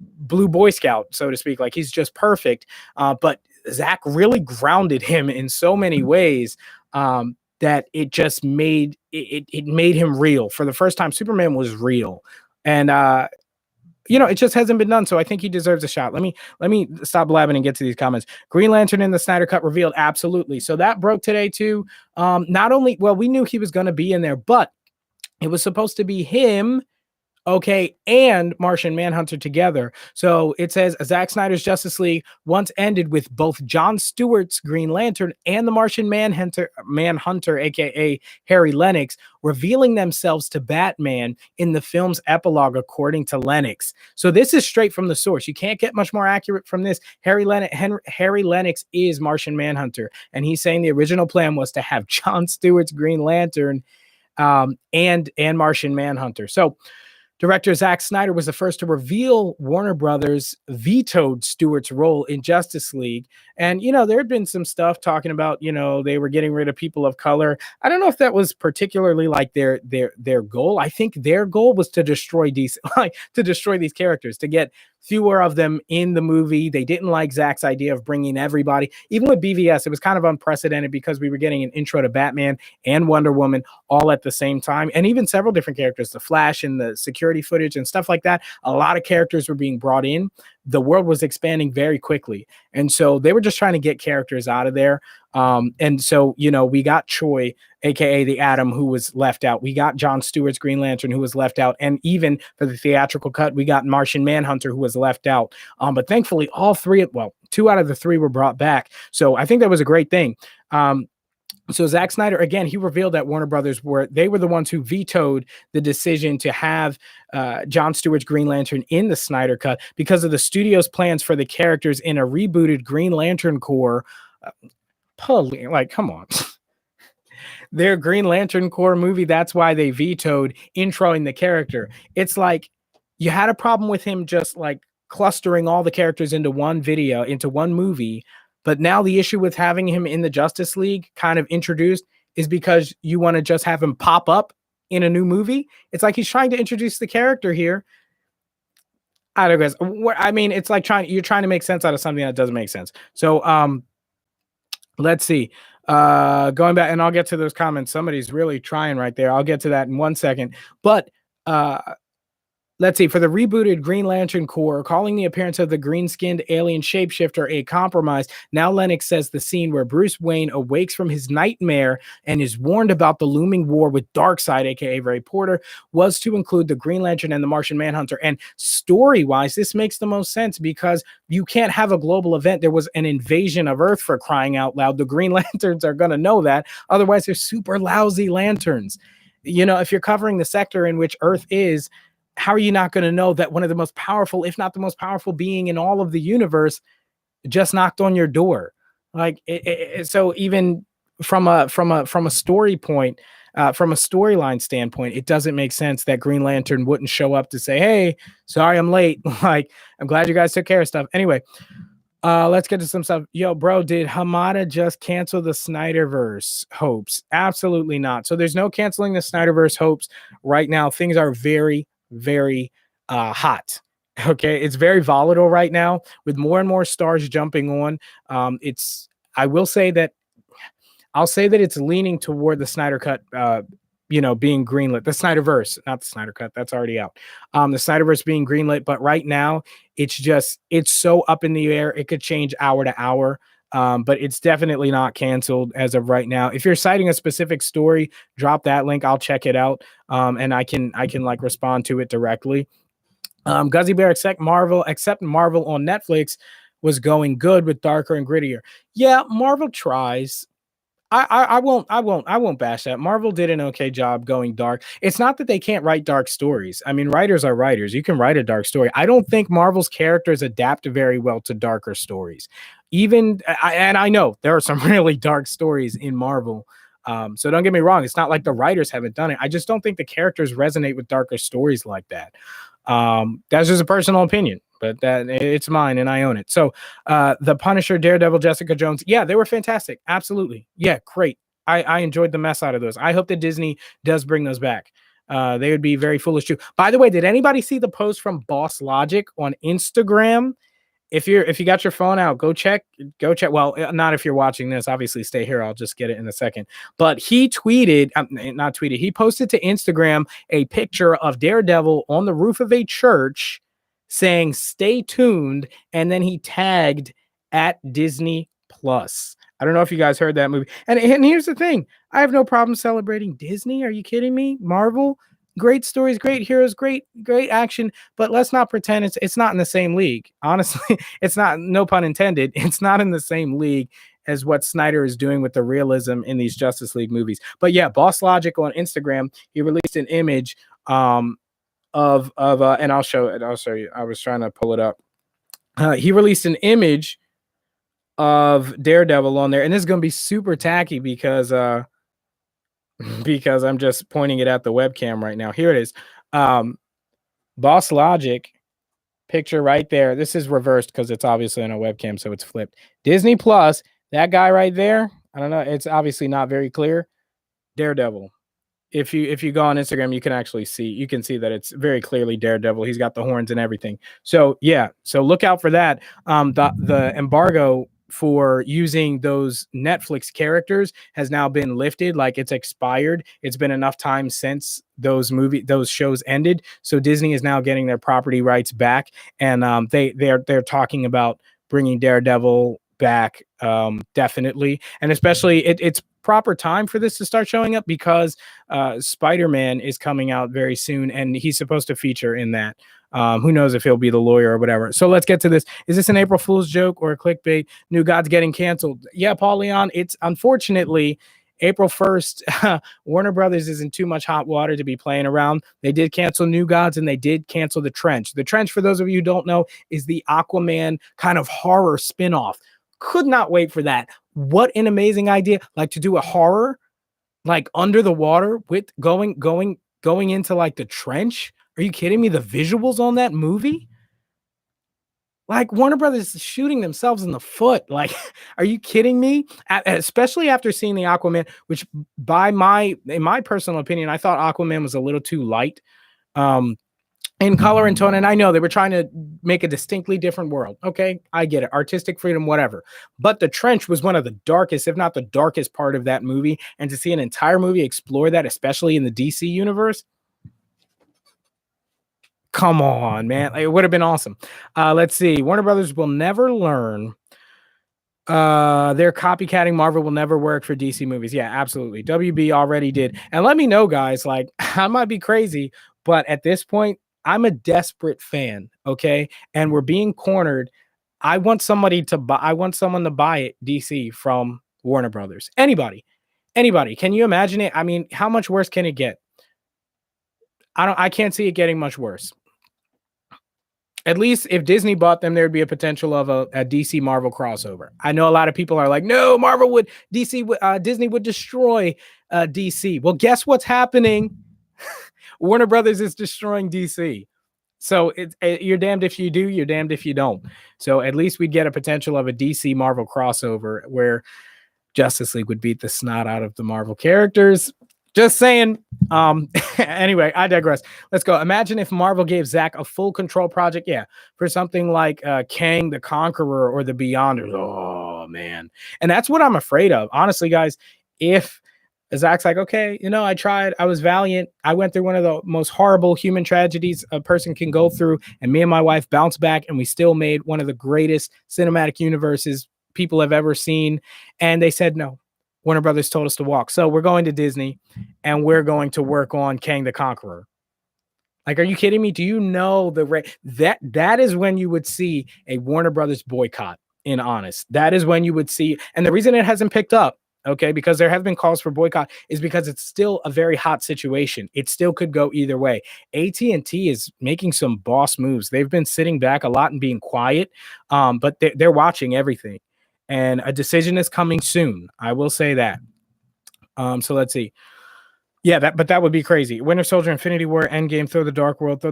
blue Boy Scout, so to speak. Like he's just perfect. But Zack really grounded him in so many ways that it just made it made him real. For the first time, Superman was real. And it just hasn't been done. So I think he deserves a shot. Let me stop blabbing and get to these comments. Green Lantern in the Snyder Cut revealed. Absolutely. So that broke today too. Not only, well, we knew he was going to be in there, but it was supposed to be him, okay, and Martian Manhunter together. So it says Zack Snyder's Justice League once ended with both Jon Stewart's Green Lantern and the Martian Manhunter, aka Harry Lennox, revealing themselves to Batman in the film's epilogue, according to Lennox. So this is straight from the source. You can't get much more accurate from this. Harry Lennox is Martian Manhunter, and he's saying the original plan was to have Jon Stewart's Green Lantern and Martian Manhunter. So director Zack Snyder was the first to reveal Warner Brothers vetoed Stewart's role in Justice League. And, there had been some stuff talking about, they were getting rid of people of color. I don't know if that was particularly like their goal. I think their goal was to destroy DC, to destroy these characters, to get fewer of them in the movie. They didn't like Zack's idea of bringing everybody. Even with BVS, it was kind of unprecedented because we were getting an intro to Batman and Wonder Woman all at the same time. And even several different characters, the Flash and the security footage and stuff like that. A lot of characters were being brought in. The world was expanding very quickly. And so they were just trying to get characters out of there. And so, we got Choi, aka the Atom, who was left out. We got Jon Stewart's Green Lantern, who was left out. And even for the theatrical cut, we got Martian Manhunter, who was left out. But thankfully, two out of the three were brought back. So I think that was a great thing. So Zack Snyder, again, he revealed that Warner Brothers were the ones who vetoed the decision to have Jon Stewart's Green Lantern in the Snyder Cut because of the studio's plans for the characters in a rebooted Green Lantern Corps. Come on. Their Green Lantern Corps movie, that's why they vetoed introing the character. It's like you had a problem with him just like clustering all the characters into one movie. But now the issue with having him in the Justice League kind of introduced is because you want to just have him pop up in a new movie. It's like he's trying to introduce the character here. I don't know. I mean, it's like you're trying to make sense out of something that doesn't make sense. So let's see. Going back, and I'll get to those comments. Somebody's really trying right there. I'll get to that in 1 second. But let's see, for the rebooted Green Lantern Corps, calling the appearance of the green-skinned alien shapeshifter a compromise. Now Lennox says the scene where Bruce Wayne awakes from his nightmare and is warned about the looming war with Darkseid, aka Ray Porter, was to include the Green Lantern and the Martian Manhunter. And story-wise, this makes the most sense because you can't have a global event. There was an invasion of Earth, for crying out loud. The Green Lanterns are going to know that. Otherwise, they're super lousy lanterns. If you're covering the sector in which Earth is, how are you not going to know that one of the most powerful, if not the most powerful being in all of the universe just knocked on your door? So even from a story point, from a storyline standpoint, it doesn't make sense that Green Lantern wouldn't show up to say, hey, sorry, I'm late. I'm glad you guys took care of stuff. Anyway, let's get to some stuff. Yo, bro, did Hamada just cancel the Snyderverse hopes? Absolutely not. So there's no canceling the Snyderverse hopes right now. Things are very, very hot. Okay, it's very volatile right now with more and more stars jumping on. I'll say that it's leaning toward the Snyder Cut being greenlit. The Snyderverse, not the Snyder Cut, that's already out. The Snyderverse being greenlit, but right now it's so up in the air. It could change hour to hour. But it's definitely not canceled as of right now. If you're citing a specific story, drop that link. I'll check it out, and I can like respond to it directly. Guzzy Bear except Marvel on Netflix was going good with darker and grittier. Yeah, Marvel tries. I won't bash that. Marvel did an okay job going dark. It's not that they can't write dark stories. I mean, writers are writers. You can write a dark story. I don't think Marvel's characters adapt very well to darker stories. And I know there are some really dark stories in Marvel. So don't get me wrong. It's not like the writers haven't done it. I just don't think the characters resonate with darker stories like that. That's just a personal opinion, but that it's mine and I own it. So the Punisher, Daredevil, Jessica Jones, yeah, they were fantastic. Absolutely. Yeah, great. I enjoyed the mess out of those. I hope that Disney does bring those back. They would be very foolish too. By the way, did anybody see the post from Boss Logic on Instagram? If you got your phone out, go check. Well, not if you're watching this. Obviously, stay here. I'll just get it in a second. But he tweeted, not tweeted. He posted to Instagram a picture of Daredevil on the roof of a church, saying "Stay tuned," and then he tagged at Disney Plus. I don't know if you guys heard that movie. And here's the thing: I have no problem celebrating Disney. Are you kidding me? Marvel. Great stories, great heroes, great action, but let's not pretend it's not in the same league. Honestly, it's not, no pun intended, it's not in the same league as what Snyder is doing with the realism in these Justice League movies. But yeah, Boss Logic on Instagram, he released an image of and I'll show you. I was trying to pull it up. He released an image of Daredevil on there, and this is going to be super tacky because I'm just pointing it at the webcam right now. Here it is. Boss Logic picture right there. This is reversed because it's obviously on a webcam, so it's flipped. Disney Plus, that guy right there. I don't know. It's obviously not very clear. Daredevil. If you go on Instagram, you can see that it's very clearly Daredevil. He's got the horns and everything. So yeah, so look out for that. The embargo for using those Netflix characters has now been lifted. Like, it's expired. It's been enough time since those shows ended. So Disney is now getting their property rights back, and they're talking about bringing Daredevil back, definitely, and especially it's proper time for this to start showing up because Spider-Man is coming out very soon, and he's supposed to feature in that. Who knows if he'll be the lawyer or whatever. So let's get to this. Is this an April Fool's joke or a clickbait? New Gods getting canceled. Yeah, Paul Leon, it's unfortunately April 1st. Warner Brothers is in too much hot water to be playing around. They did cancel New Gods, and they did cancel The Trench. The Trench, for those of you who don't know, is the Aquaman kind of horror spinoff. Could not wait for that. What an amazing idea. Like, to do a horror like under the water with going into like the trench. Are you kidding me? The visuals on that movie? Like, Warner Brothers is shooting themselves in the foot. Like, are you kidding me? Especially after seeing the Aquaman, which in my personal opinion, I thought Aquaman was a little too light. In color and tone, and I know they were trying to make a distinctly different world. Okay, I get it. Artistic freedom, whatever. But The Trench was one of the darkest, if not the darkest part of that movie. And to see an entire movie explore that, especially in the DC universe, come on, man. It would have been awesome. Let's see. Warner Brothers will never learn. Their copycatting Marvel will never work for DC movies. Yeah, absolutely. WB already did. And let me know, guys, like, I might be crazy, but at this point, I'm a desperate fan, okay? And we're being cornered. I want someone to buy it, DC, from Warner Brothers. Anybody. Can you imagine it? I mean, how much worse can it get? I can't see it getting much worse. At least if Disney bought them, there'd be a potential of a DC Marvel crossover. I know a lot of people are like, no, Disney would destroy DC. Well, guess what's happening? Warner Brothers is destroying DC. So you're damned if you do, you're damned if you don't. So at least we get a potential of a DC Marvel crossover where Justice League would beat the snot out of the Marvel characters. Just saying. Anyway, I digress. Let's go. Imagine if Marvel gave Zack a full control project. Yeah, for something like Kang the Conqueror or the Beyonders. Oh, man. And that's what I'm afraid of. Honestly, guys, if Zack's like, okay, I tried. I was valiant. I went through one of the most horrible human tragedies a person can go through. And me and my wife bounced back, and we still made one of the greatest cinematic universes people have ever seen. And they said no. Warner Brothers told us to walk. So we're going to Disney and we're going to work on Kang the Conqueror. Like, are you kidding me? Do you know that is when you would see a Warner Brothers boycott, in honest. That is when you would see, and the reason it hasn't picked up, okay, because there have been calls for boycott, is because it's still a very hot situation. It still could go either way. AT&T is making some boss moves. They've been sitting back a lot and being quiet, but they're watching everything. And a decision is coming soon. I will say that. So let's see. Yeah, that would be crazy. Winter Soldier, Infinity War, Endgame, Thor: The Dark World.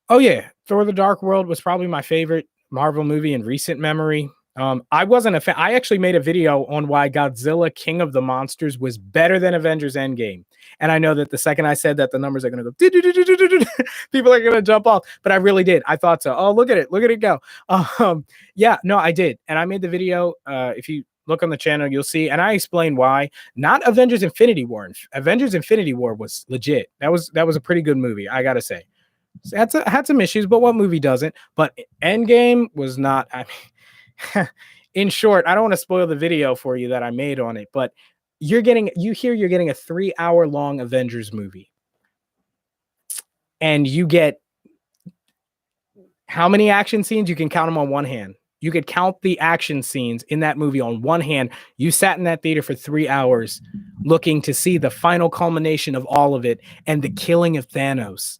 Oh yeah, Thor: The Dark World was probably my favorite Marvel movie in recent memory. I wasn't a fan. I actually made a video on why Godzilla King of the Monsters was better than Avengers Endgame. And I know that the second I said that, the numbers are going to go, people are going to jump off, but I really did. I thought so. Oh, look at it go. Yeah, no, I did. And I made the video. If you look on the channel, you'll see. And I explained why. Not Avengers Infinity War. Avengers Infinity War was legit. That was a pretty good movie, I got to say. Had some issues, but what movie doesn't? But Endgame was not. I mean, in short, I don't want to spoil the video for you that I made on it, but you're getting a 3-hour long Avengers movie. And you get how many action scenes? You can count them on one hand. You could count the action scenes in that movie on one hand. You sat in that theater for 3 hours looking to see the final culmination of all of it and the killing of Thanos.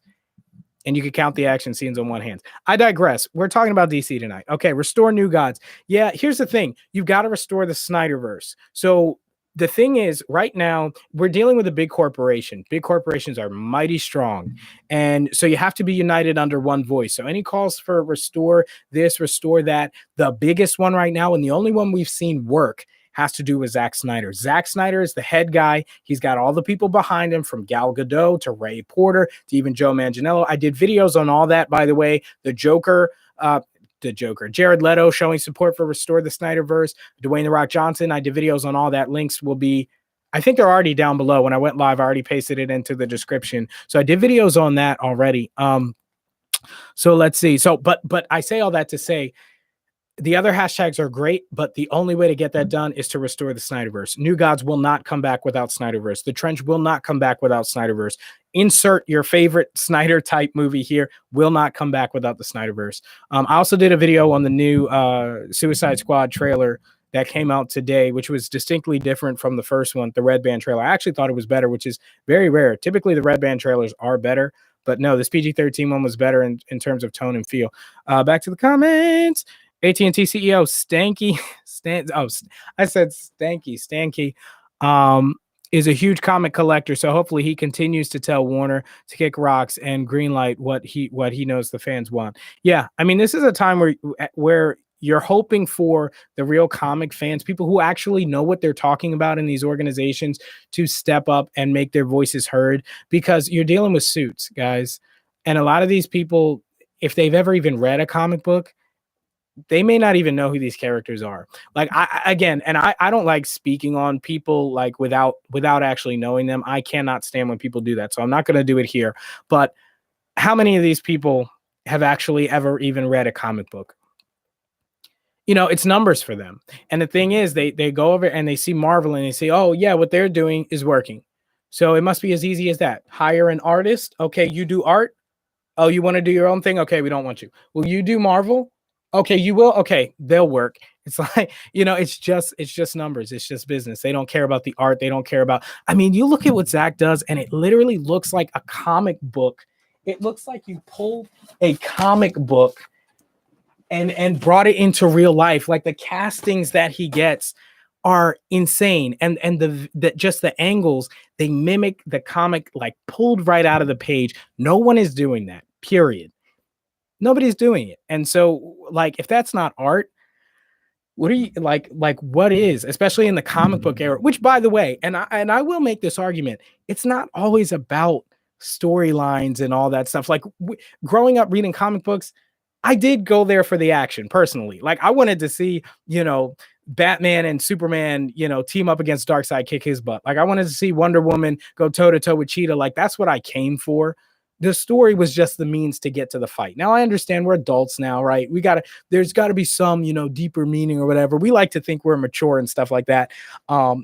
And you could count the action scenes on one hand. I digress. We're talking about DC tonight. Okay, restore New Gods. Yeah, here's the thing. You've got to restore the Snyderverse. So the thing is, right now, we're dealing with a big corporation. Big corporations are mighty strong. And so you have to be united under one voice. So any calls for restore this, restore that, the biggest one right now, and the only one we've seen work, has to do with Zack Snyder. Zack Snyder is the head guy. He's got all the people behind him, from Gal Gadot to Ray Porter to even Joe Manganiello. I did videos on all that, by the way. The Joker, Jared Leto showing support for Restore the Snyderverse. Dwayne "The Rock" Johnson. I did videos on all that. Links will be, I think they're already down below. When I went live, I already pasted it into the description. So I did videos on that already. So let's see. So, but I say all that to say, the other hashtags are great, but the only way to get that done is to restore the Snyderverse. New Gods will not come back without Snyderverse. The Trench will not come back without Snyderverse. Insert your favorite Snyder type movie here, will not come back without the Snyderverse. I also did a video on the new Suicide Squad trailer that came out today, which was distinctly different from the first one, the Red Band trailer. I actually thought it was better, which is very rare. Typically, the Red Band trailers are better, but no, this PG-13 one was better in terms of tone and feel. Back to the comments. AT&T CEO Stanky, I said Stanky, is a huge comic collector. So hopefully he continues to tell Warner to kick rocks and greenlight what he knows the fans want. Yeah, I mean, this is a time where you're hoping for the real comic fans, people who actually know what they're talking about in these organizations, to step up and make their voices heard, because you're dealing with suits, guys. And a lot of these people, if they've ever even read a comic book, they may not even know who these characters are. Like, I don't like speaking on people like without actually knowing them. I cannot stand when people do that. So I'm not going to do it here. But how many of these people have actually ever even read a comic book? You know, it's numbers for them. And the thing is, they go over and they see Marvel and they say, oh yeah, what they're doing is working. So it must be as easy as that. Hire an artist. Okay, you do art. Oh, you want to do your own thing? Okay, we don't want you. Will you do Marvel? Okay, you will. Okay, they'll work. It's like, you know, it's just numbers. It's just business. They don't care about the art. They don't care about, I mean, you look at what Zack does and it literally looks like a comic book. It looks like you pulled a comic book and brought it into real life. Like, the castings that he gets are insane. And just the angles, they mimic the comic, like pulled right out of the page. No one is doing that, period. Nobody's doing it. And so, like, if that's not art, what are you like what is, especially in the comic book era, which, by the way, and I will make this argument, it's not always about storylines and all that stuff. Like, growing up reading comic books, I did go there for the action personally. Like, I wanted to see, you know, Batman and Superman, you know, team up against Darkseid, kick his butt. Like, I wanted to see Wonder Woman go toe to toe with Cheetah. Like, that's what I came for. The story was just the means to get to the fight. Now I understand we're adults now, right? There's got to be some, deeper meaning or whatever. We like to think we're mature and stuff like that.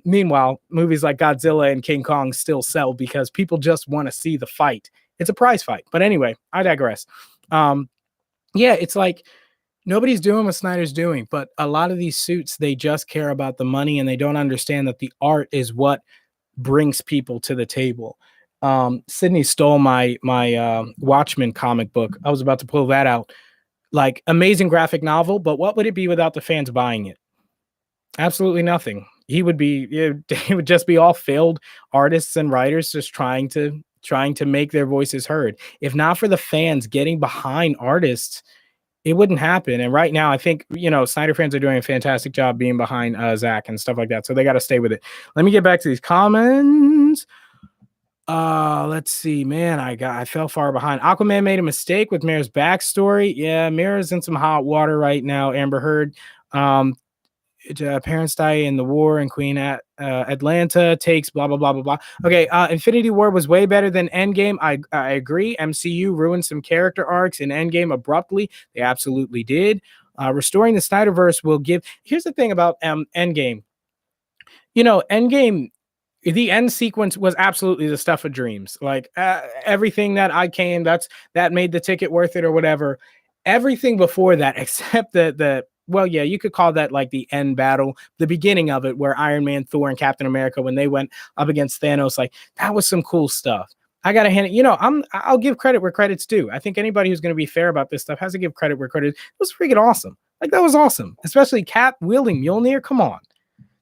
Meanwhile, movies like Godzilla and King Kong still sell because people just want to see the fight. It's a prize fight. But anyway, I digress. Yeah, it's like nobody's doing what Snyder's doing, but a lot of these suits, they just care about the money and they don't understand that the art is what brings people to the table. Sydney stole my Watchmen comic book. I was about to pull that out. Like, amazing graphic novel, but what would it be without the fans buying it? Absolutely nothing. He would just be all failed artists and writers just trying to make their voices heard. If not for the fans getting behind artists, it wouldn't happen. And right now, I think, Snyder fans are doing a fantastic job being behind Zack and stuff like that. So they got to stay with it. Let me get back to these comments. Let's see, man. I fell far behind. Aquaman made a mistake with Mira's backstory. Yeah, Mira's in some hot water right now. Amber Heard. Parents die in the war, and Queen Atlanta takes blah blah blah blah blah. Okay, Infinity War was way better than Endgame. I agree. MCU ruined some character arcs in Endgame abruptly. They absolutely did. Restoring the Snyderverse will give. Here's the thing about Endgame. Endgame. The end sequence was absolutely the stuff of dreams. Like everything that that made the ticket worth it or whatever. Everything before that, except well, yeah, you could call that like the end battle, the beginning of it, where Iron Man, Thor, and Captain America, when they went up against Thanos, like that was some cool stuff. I gotta hand it, I'll give credit where credit's due. I think anybody who's gonna be fair about this stuff has to give credit where credit. It was freaking awesome. Like that was awesome, especially Cap wielding Mjolnir. Come on.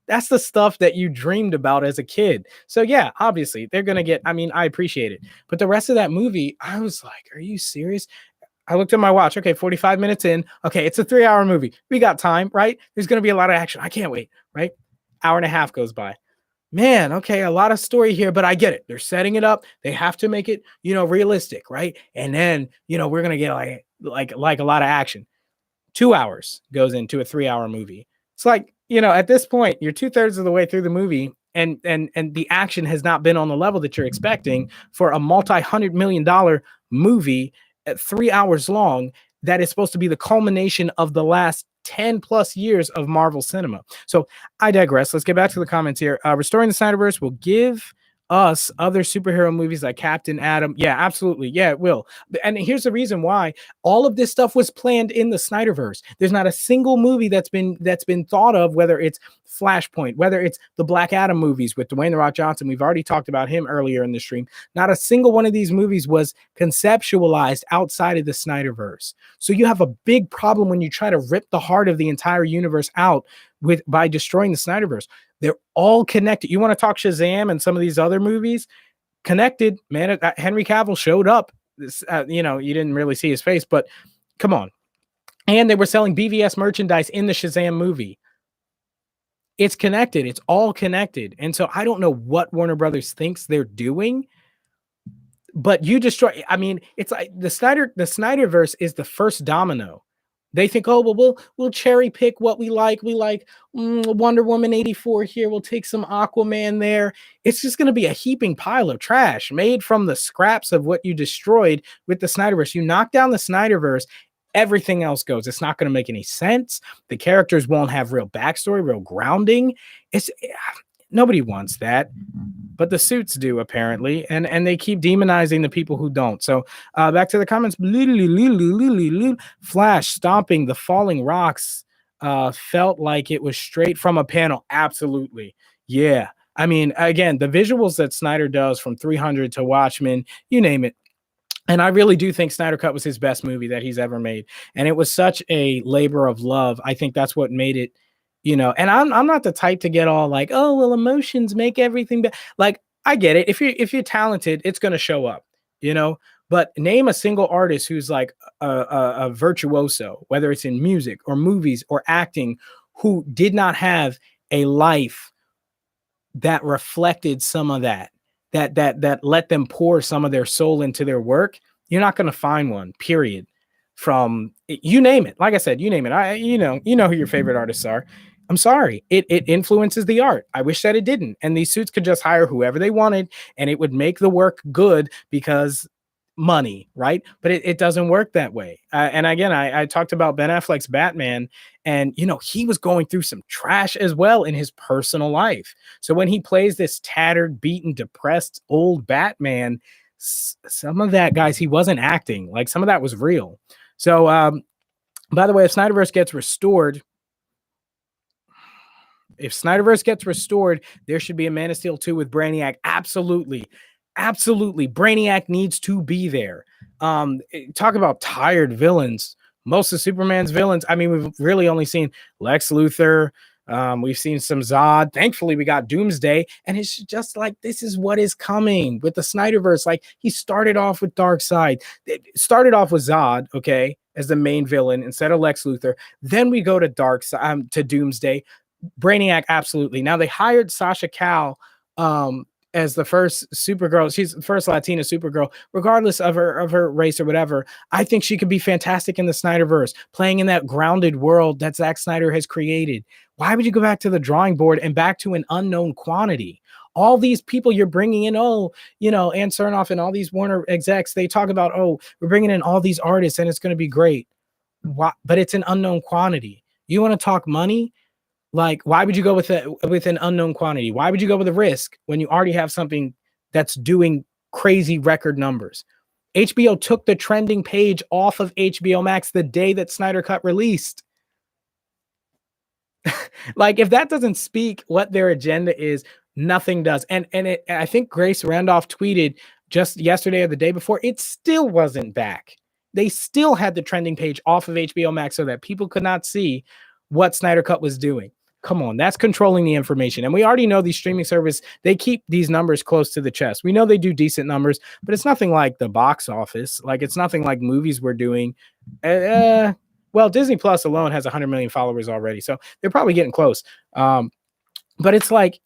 That's the stuff that you dreamed about as a kid. So yeah, obviously they're gonna get. I appreciate it, but the rest of that movie, I was like, "Are you serious?" I looked at my watch. Okay, 45 minutes in. Okay, it's a 3-hour movie. We got time, right? There's gonna be a lot of action. I can't wait. Right? Hour and a half goes by. Man, okay, a lot of story here, but I get it. They're setting it up. They have to make it, realistic, right? And then, we're gonna get like a lot of action. 2 hours goes into a 3-hour movie. It's like, at this point, you're 2/3 of the way through the movie, and the action has not been on the level that you're expecting for a multi-$100 million movie at 3 hours long that is supposed to be the culmination of the last 10 plus years of Marvel cinema. So I digress. Let's get back to the comments here. Restoring the Snyderverse will give us other superhero movies like Captain Atom. Yeah, absolutely. Yeah, it will. And here's the reason why all of this stuff was planned in the Snyderverse. There's not a single movie that's been thought of, whether it's Flashpoint, whether it's the Black Adam movies with Dwayne "The Rock" Johnson. We've already talked about him earlier in the stream. Not a single one of these movies was conceptualized outside of the Snyderverse. So you have a big problem when you try to rip the heart of the entire universe out by destroying the Snyderverse. They're all connected. You want to talk Shazam and some of these other movies? Connected, man. Henry Cavill showed up. You didn't really see his face, but come on. And they were selling BVS merchandise in the Shazam movie. It's connected. It's all connected. And so I don't know what Warner Brothers thinks they're doing, but you destroy. It's like the Snyderverse is the first domino. They think, oh, well, we'll cherry pick what we like. We like Wonder Woman 84 here. We'll take some Aquaman there. It's just going to be a heaping pile of trash made from the scraps of what you destroyed with the Snyderverse. You knock down the Snyderverse, everything else goes. It's not going to make any sense. The characters won't have real backstory, real grounding. Nobody wants that, but the suits do apparently, and they keep demonizing the people who don't. So back to the comments. Flash stomping the falling rocks felt like it was straight from a panel. Absolutely, yeah. Again, the visuals that Snyder does from 300 to Watchmen, you name it. And I really do think Snyder Cut was his best movie that he's ever made, and it was such a labor of love. I think that's what made it. And I'm not the type to get all like, oh, well, emotions make everything better. Like, I get it. If you're talented, it's going to show up, but name a single artist who's like a virtuoso, whether it's in music or movies or acting, who did not have a life that reflected some of that let them pour some of their soul into their work. You're not going to find one, period. From you name it. Like I said, you name it. You know who your favorite artists are. I'm sorry. It influences the art. I wish that it didn't. And these suits could just hire whoever they wanted and it would make the work good because money, right? But it doesn't work that way. And again, I talked about Ben Affleck's Batman, and he was going through some trash as well in his personal life. So when he plays this tattered, beaten, depressed old Batman, some of that, guys, he wasn't acting. Like, some of that was real. So by the way, if Snyderverse gets restored, there should be a Man of Steel 2 with Brainiac. Absolutely. Brainiac needs to be there. Talk about tired villains. Most of Superman's villains, I mean, we've really only seen Lex Luthor. We've seen some Zod. Thankfully, we got Doomsday. And it's just like, this is what is coming with the Snyderverse. Like, he started off with Darkseid. It started off with Zod, okay, as the main villain instead of Lex Luthor. Then we go to Darkseid, to Doomsday. Brainiac, absolutely. Now, they hired Sasha Cal as the first Supergirl. She's the first Latina Supergirl, regardless of her race or whatever. I think she could be fantastic in the Snyderverse, playing in that grounded world that Zack Snyder has created. Why would you go back to the drawing board and back to an unknown quantity? All these people you're bringing in, Ann Cernoff and all these Warner execs, they talk about, we're bringing in all these artists and it's going to be great. Why? But it's an unknown quantity. You want to talk money? Like, why would you go with an unknown quantity? Why would you go with a risk when you already have something that's doing crazy record numbers? HBO took the trending page off of HBO Max the day that Snyder Cut released. Like, if that doesn't speak what their agenda is, nothing does. And I think Grace Randolph tweeted just yesterday or the day before, it still wasn't back. They still had the trending page off of HBO Max so that people could not see what Snyder Cut was doing. Come on, that's controlling the information. And we already know these streaming services, they keep these numbers close to the chest. We know they do decent numbers, but it's nothing like the box office. Like, it's nothing like movies we're doing. Well, Disney Plus alone has 100 million followers already, so they're probably getting close. But it's like,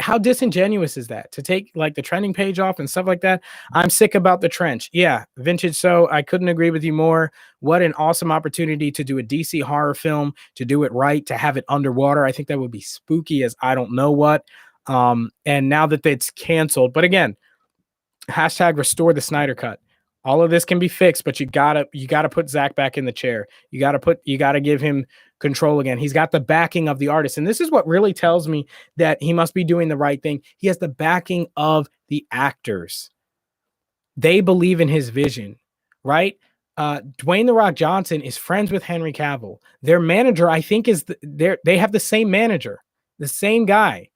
how disingenuous is that to take like the trending page off and stuff like that? I'm sick about The Trench. Yeah, vintage. So I couldn't agree with you more. What an awesome opportunity to do a DC horror film, to do it right, to have it underwater. I think that would be spooky as I don't know what. And now that it's canceled, but again, hashtag restore the Snyder Cut. All of this can be fixed, but you gotta put Zack back in the chair. You gotta give him control again. He's got the backing of the artist. And this is what really tells me that he must be doing the right thing. He has the backing of the actors. They believe in his vision, right? Dwayne "The Rock" Johnson is friends with Henry Cavill. Their manager, I think, they have the same manager, the same guy.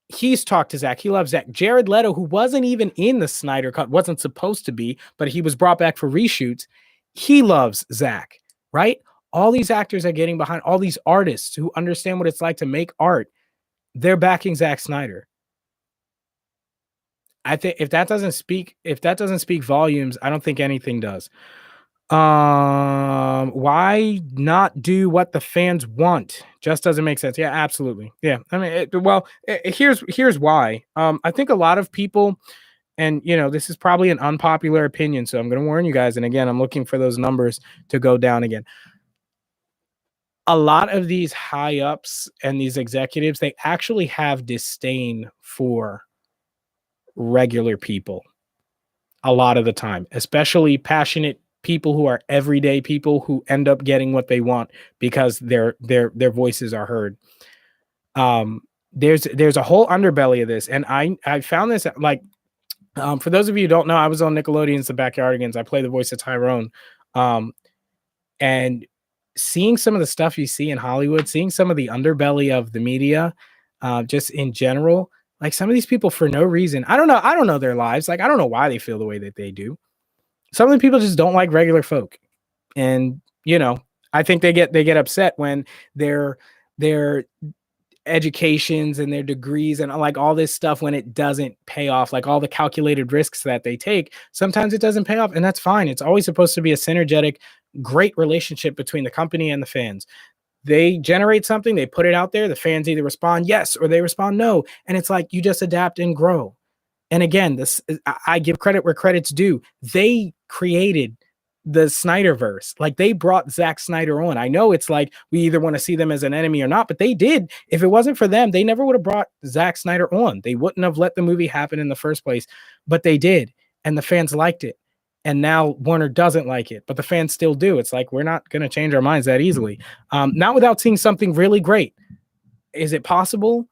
He's talked to Zack. He loves Zack. Jared Leto, who wasn't even in the Snyder Cut, wasn't supposed to be, but he was brought back for reshoots. He loves Zack, right? All these actors are getting behind, all these artists who understand what it's like to make art. They're backing Zack Snyder. I think if that doesn't speak volumes, I don't think anything does. Why not do what the fans want? Just doesn't make sense. Yeah, absolutely. Yeah. I mean, here's why. I think a lot of people, and this is probably an unpopular opinion, so I'm going to warn you guys. And again, I'm looking for those numbers to go down again. A lot of these high ups and these executives, they actually have disdain for regular people a lot of the time, especially passionate people who are everyday people who end up getting what they want because their voices are heard. There's a whole underbelly of this, and I found this like for those of you who don't know, I was on Nickelodeon's The Backyardigans. I play the voice of Tyrone, and seeing some of the stuff you see in Hollywood, seeing some of the underbelly of the media, just in general, like some of these people for no reason. I don't know their lives. Like, I don't know why they feel the way that they do. Some of the people just don't like regular folk. And, I think they get upset when their educations and their degrees and like all this stuff, when it doesn't pay off, like all the calculated risks that they take, sometimes it doesn't pay off, and that's fine. It's always supposed to be a synergetic, great relationship between the company and the fans. They generate something, they put it out there, the fans either respond yes or they respond no. And it's like, you just adapt and grow. And again, I give credit where credit's due. They created the Snyderverse. Like, they brought Zack Snyder on. I know it's like we either want to see them as an enemy or not, but they did. If it wasn't for them, they never would have brought Zack Snyder on. They wouldn't have let the movie happen in the first place, but they did. and the fans liked it. And now Warner doesn't like it, but the fans still do. It's like, we're not going to change our minds that easily. Not without seeing something really great. Is it possible?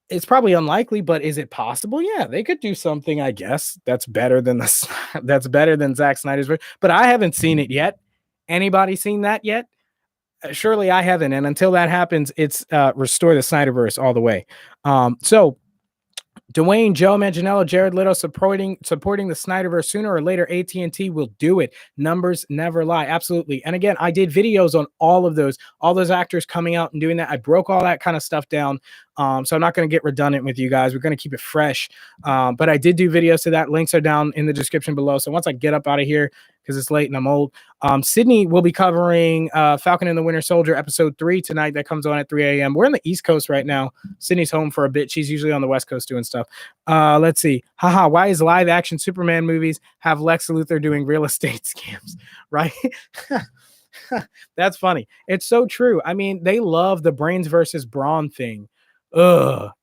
It's probably unlikely, but is it possible? Yeah, they could do something, I guess, that's better than that's better than Zack Snyder's version. But I haven't seen it yet. Anybody seen that yet? Surely I haven't. And until that happens, it's restore the Snyderverse all the way. So Dwayne, Joe Manganiello, Jared Leto supporting the Snyderverse. Sooner or later, AT&T will do it. Numbers never lie. Absolutely. And again, I did videos on all those actors coming out and doing that. I broke all that kind of stuff down. So I'm not going to get redundant with you guys. We're going to keep it fresh. But I did do videos to that. Links are down in the description below. So once I get up out of here, because it's late and I'm old, Sydney will be covering Falcon and the Winter Soldier episode 3 tonight. That comes on at 3 a.m. We're in the East Coast right now. Sydney's home for a bit. She's usually on the West Coast doing stuff. Let's see. Why is live action Superman movies have Lex Luthor doing real estate scams? Right? That's funny. It's so true. I mean, they love the brains versus brawn thing.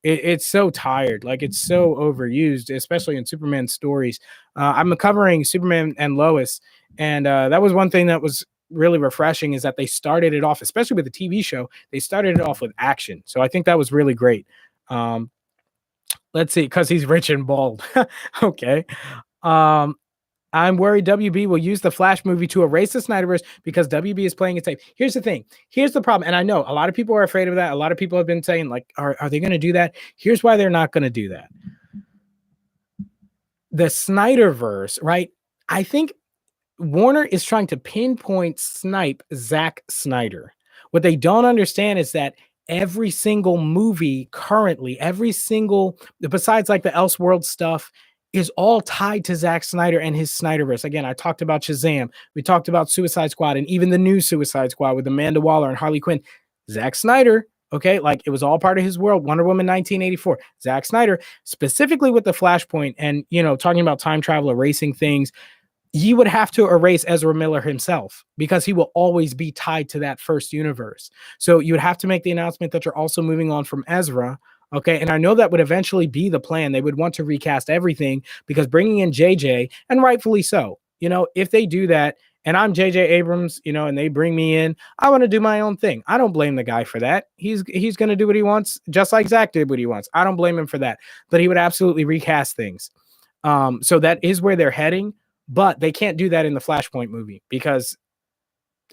It's so tired. Like, it's so overused, especially in Superman stories. I'm covering Superman and Lois, and that was one thing that was really refreshing, is that they started it off, especially with the TV show, they started it off with action. So I think that was really great. Let's see, because he's rich and bald. Okay. I'm worried WB will use the Flash movie to erase the Snyderverse because WB is playing it safe. Here's the thing. Here's the problem. And I know a lot of people are afraid of that. A lot of people have been saying, like, are they going to do that? Here's why they're not going to do that. The Snyderverse, right? I think Warner is trying to pinpoint snipe Zack Snyder. What they don't understand is that every single movie currently, besides like the Elseworld stuff, is all tied to Zack Snyder and his Snyderverse. Again, I talked about Shazam. We talked about Suicide Squad, and even the new Suicide Squad with Amanda Waller and Harley Quinn. Zack Snyder, okay, like, it was all part of his world. Wonder Woman 1984. Zack Snyder, specifically with the Flashpoint and, talking about time travel, erasing things, he would have to erase Ezra Miller himself because he will always be tied to that first universe. So you would have to make the announcement that you're also moving on from Ezra. Okay. And I know that would eventually be the plan. They would want to recast everything because bringing in JJ, and rightfully so, if they do that and I'm JJ Abrams, and they bring me in, I want to do my own thing. I don't blame the guy for that. He's going to do what he wants, just like Zack did what he wants. I don't blame him for that, but he would absolutely recast things. So that is where they're heading, but they can't do that in the Flashpoint movie because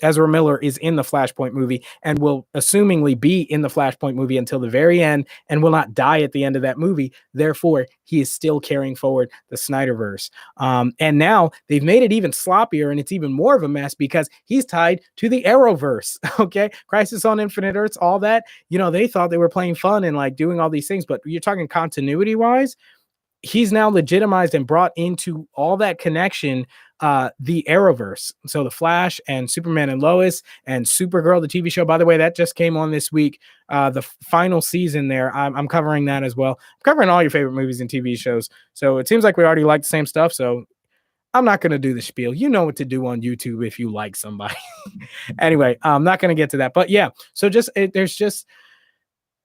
Ezra Miller is in the Flashpoint movie and will assumingly be in the Flashpoint movie until the very end and will not die at the end of that movie. Therefore, he is still carrying forward the Snyderverse. And now they've made it even sloppier and it's even more of a mess because he's tied to the Arrowverse. Okay. Crisis on Infinite Earths, all that, they thought they were playing fun and like doing all these things, but you're talking continuity wise, he's now legitimized and brought into all that connection, the Arrowverse. So the Flash and Superman and Lois and Supergirl, the TV show, by the way, that just came on this week. The final season there, I'm covering that as well. I'm covering all your favorite movies and TV shows. So it seems like we already like the same stuff. So I'm not going to do the spiel. You know what to do on YouTube if you like somebody. Anyway, I'm not going to get to that. But yeah, so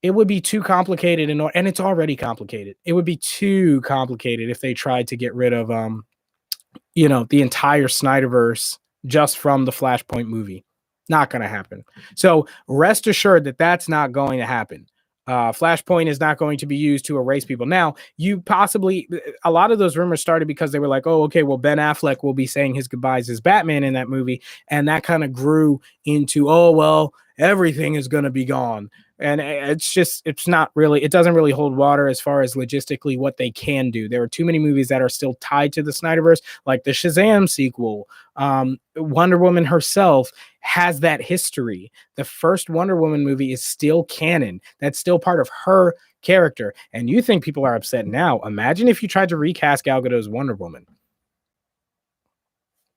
it would be too complicated and it's already complicated. It would be too complicated if they tried to get rid of, the entire Snyderverse just from the Flashpoint movie. Not going to happen. So rest assured that that's not going to happen. Flashpoint is not going to be used to erase people. Now, a lot of those rumors started because they were like, oh, okay, well, Ben Affleck will be saying his goodbyes as Batman in that movie. And that kind of grew into, oh, well, everything is going to be gone. And it doesn't really hold water as far as logistically what they can do. There are too many movies that are still tied to the Snyderverse, like the Shazam sequel. Wonder Woman herself has that history. The first Wonder Woman movie is still canon. That's still part of her character. And you think people are upset now. Imagine if you tried to recast Gal Gadot's Wonder Woman.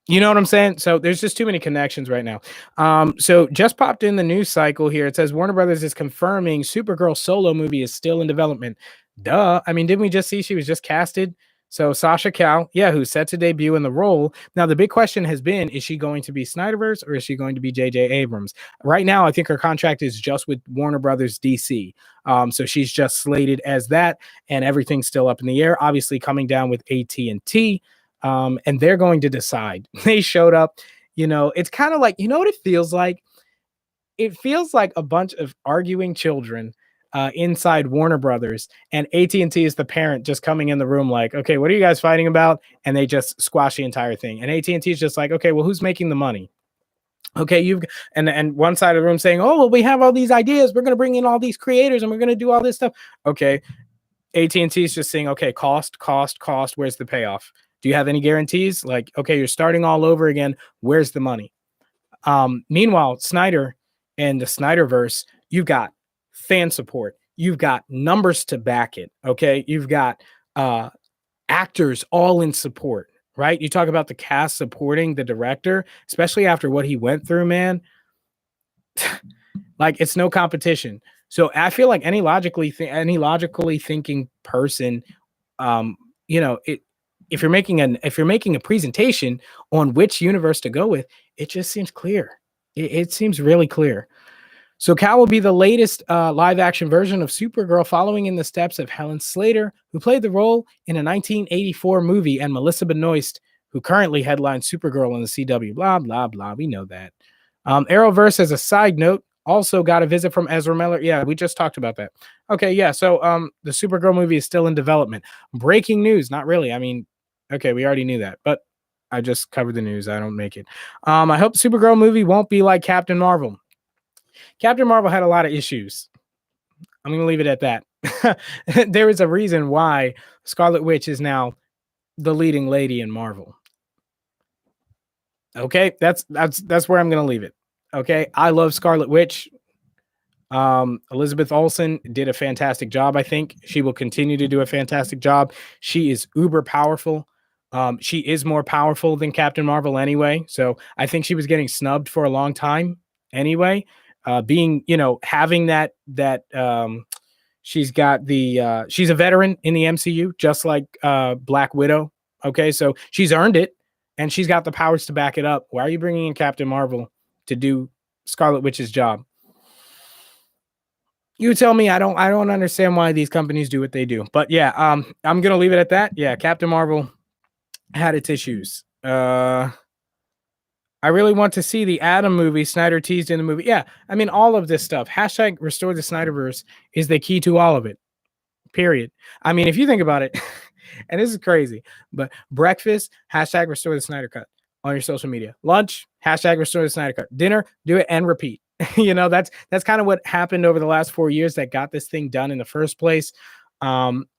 You know what I'm saying? So there's just too many connections right now. So just popped in the news cycle here. It says Warner Brothers is confirming Supergirl solo movie is still in development. Duh. I mean, didn't we just see she was just casted? So Sasha Cal, who's set to debut in the role. Now, the big question has been, is she going to be Snyderverse or is she going to be J.J. Abrams? Right now, I think her contract is just with Warner Brothers DC. So she's just slated as that and everything's still up in the air, obviously coming down with AT&T. and they're going to decide. They showed up. It's kind of like, what it feels like? It feels like a bunch of arguing children inside Warner Brothers, and AT&T is the parent just coming in the room like, okay, what are you guys fighting about? And they just squash the entire thing. And AT&T is just like, okay, well, who's making the money? Okay, and one side of the room saying, oh, well, we have all these ideas. We're going to bring in all these creators and we're going to do all this stuff. Okay, AT&T is just saying, okay, cost. Where's the payoff? Do you have any guarantees? Like, okay, you're starting all over again. Where's the money? Meanwhile, Snyder and the Snyderverse, you've got fan support. You've got numbers to back it. Okay, you've got actors all in support. Right? You talk about the cast supporting the director, especially after what he went through, man. Like, it's no competition. So I feel like any logically thinking person, if you're making a presentation on which universe to go with, it just seems clear. It seems really clear. So Cal will be the latest live action version of Supergirl, following in the steps of Helen Slater, who played the role in a 1984 movie, and Melissa Benoist, who currently headlines Supergirl on the CW. Blah, blah, blah. We know that. Arrowverse, as a side note, also got a visit from Ezra Miller. Yeah, we just talked about that. Okay, yeah. So the Supergirl movie is still in development. Breaking news. Not really. I mean, okay, we already knew that, but I just covered the news. I don't make it. I hope Supergirl movie won't be like Captain Marvel. Captain Marvel had a lot of issues. I'm going to leave it at that. There is a reason why Scarlet Witch is now the leading lady in Marvel. Okay, that's where I'm going to leave it. Okay, I love Scarlet Witch. Elizabeth Olsen did a fantastic job. I think she will continue to do a fantastic job. She is uber powerful. She is more powerful than Captain Marvel anyway. So I think she was getting snubbed for a long time anyway. Having that she's a veteran in the MCU, just like Black Widow. Okay, so she's earned it, and she's got the powers to back it up. Why are you bringing in Captain Marvel to do Scarlet Witch's job? You tell me. I don't understand why these companies do what they do. But yeah, I'm gonna leave it at that. Yeah, Captain Marvel had its issues. I really want to see the Atom movie Snyder teased in the movie. Yeah, I mean, all of this stuff. Hashtag restore the Snyderverse is the key to all of it. Period. I mean, if you think about it, and this is crazy, but breakfast, hashtag restore the Snyder cut on your social media. Lunch, hashtag restore the Snyder cut. Dinner, do it and repeat. That's kind of what happened over the last 4 years that got this thing done in the first place.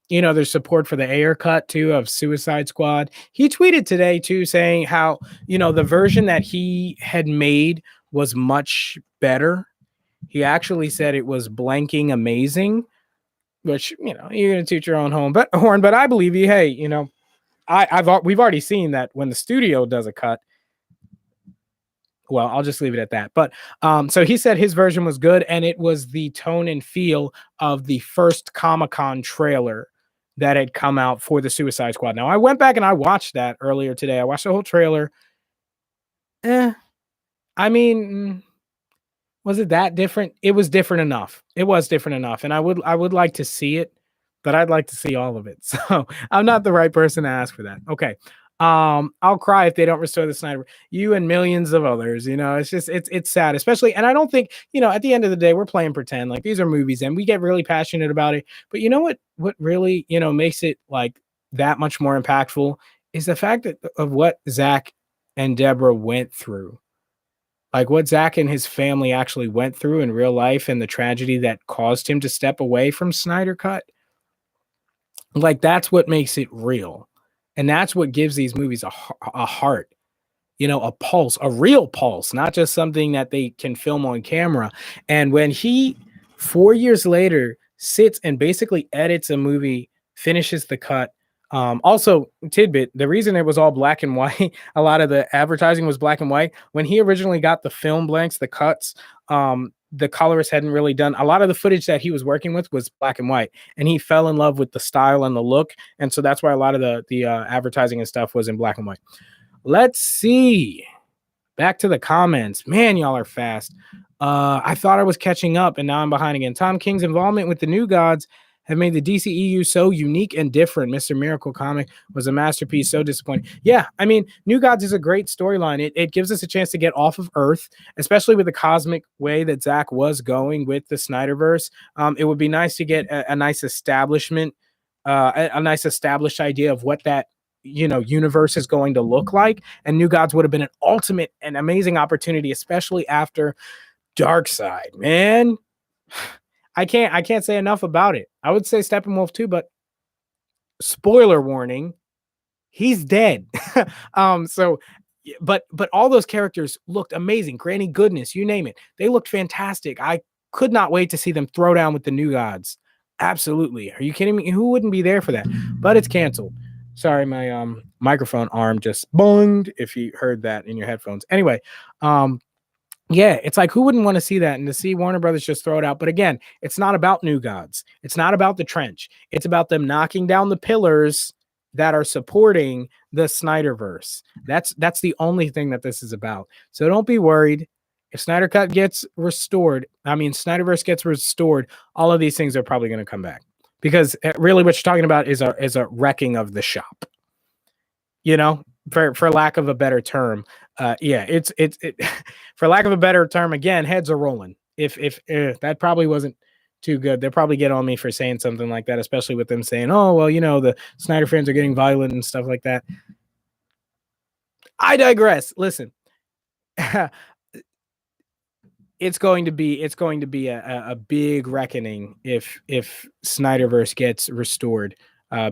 There's support for the Ayer cut too of Suicide Squad. He tweeted today too, saying how, the version that he had made was much better. He actually said it was blanking amazing, which, you're going to toot your own horn, but I believe you. Hey, we've already seen that when the studio does a cut. Well, I'll just leave it at that. But so he said his version was good, and it was the tone and feel of the first Comic-Con trailer that had come out for the Suicide Squad. Now, I went back and I watched that earlier today. I watched the whole trailer. I mean, was it that different? It was different enough. It was different enough, and I would like to see it, but I'd like to see all of it. So I'm not the right person to ask for that. Okay. I'll cry if they don't restore the Snyder. You and millions of others, it's just it's sad, especially. And I don't think, at the end of the day, we're playing pretend. Like, these are movies, and we get really passionate about it. But you know what really, makes it like that much more impactful is the fact of what Zack and Deborah went through. Like, what Zack and his family actually went through in real life, and the tragedy that caused him to step away from Snyder Cut. Like, that's what makes it real. And that's what gives these movies a heart, a pulse, a real pulse, not just something that they can film on camera. And when he, 4 years later, sits and basically edits a movie, finishes the cut. Also, tidbit, the reason it was all black and white, a lot of the advertising was black and white. When he originally got the film blanks, the cuts, the colorist hadn't really done a lot of the footage that he was working with was black and white, and he fell in love with the style and the look. And so that's why a lot of the advertising and stuff was in black and white. Let's see. Back to the comments. Man, y'all are fast. I thought I was catching up, and now I'm behind again. Tom King's involvement with the New Gods have made the DCEU so unique and different. Mr. Miracle comic was a masterpiece, so disappointing. Yeah, I mean, New Gods is a great storyline. It gives us a chance to get off of Earth, especially with the cosmic way that Zack was going with the Snyderverse. It would be nice to get a nice establishment, a nice established idea of what that universe is going to look like. And New Gods would have been an ultimate and amazing opportunity, especially after Dark Side, man. I can't say enough about it. I would say Steppenwolf too, but spoiler warning, he's dead. So but all those characters looked amazing. Granny Goodness, you name it. They looked fantastic. I could not wait to see them throw down with the New Gods. Absolutely. Are you kidding me? Who wouldn't be there for that? But it's canceled. Sorry, my microphone arm just bonged if you heard that in your headphones. Anyway, yeah, it's like, who wouldn't want to see that and to see Warner Brothers just throw it out? But again, it's not about New Gods. It's not about the trench. It's about them knocking down the pillars that are supporting the Snyderverse. That's the only thing that this is about. So don't be worried. If Snyder Cut gets restored, Snyderverse gets restored, all of these things are probably going to come back. Because really what you're talking about is a wrecking of the shop. For lack of a better term. It's for lack of a better term, again, heads are rolling. If that probably wasn't too good, they'll probably get on me for saying something like that, especially with them saying, oh, well, the Snyder fans are getting violent and stuff like that. I digress. Listen, it's going to be a big reckoning if Snyderverse gets restored,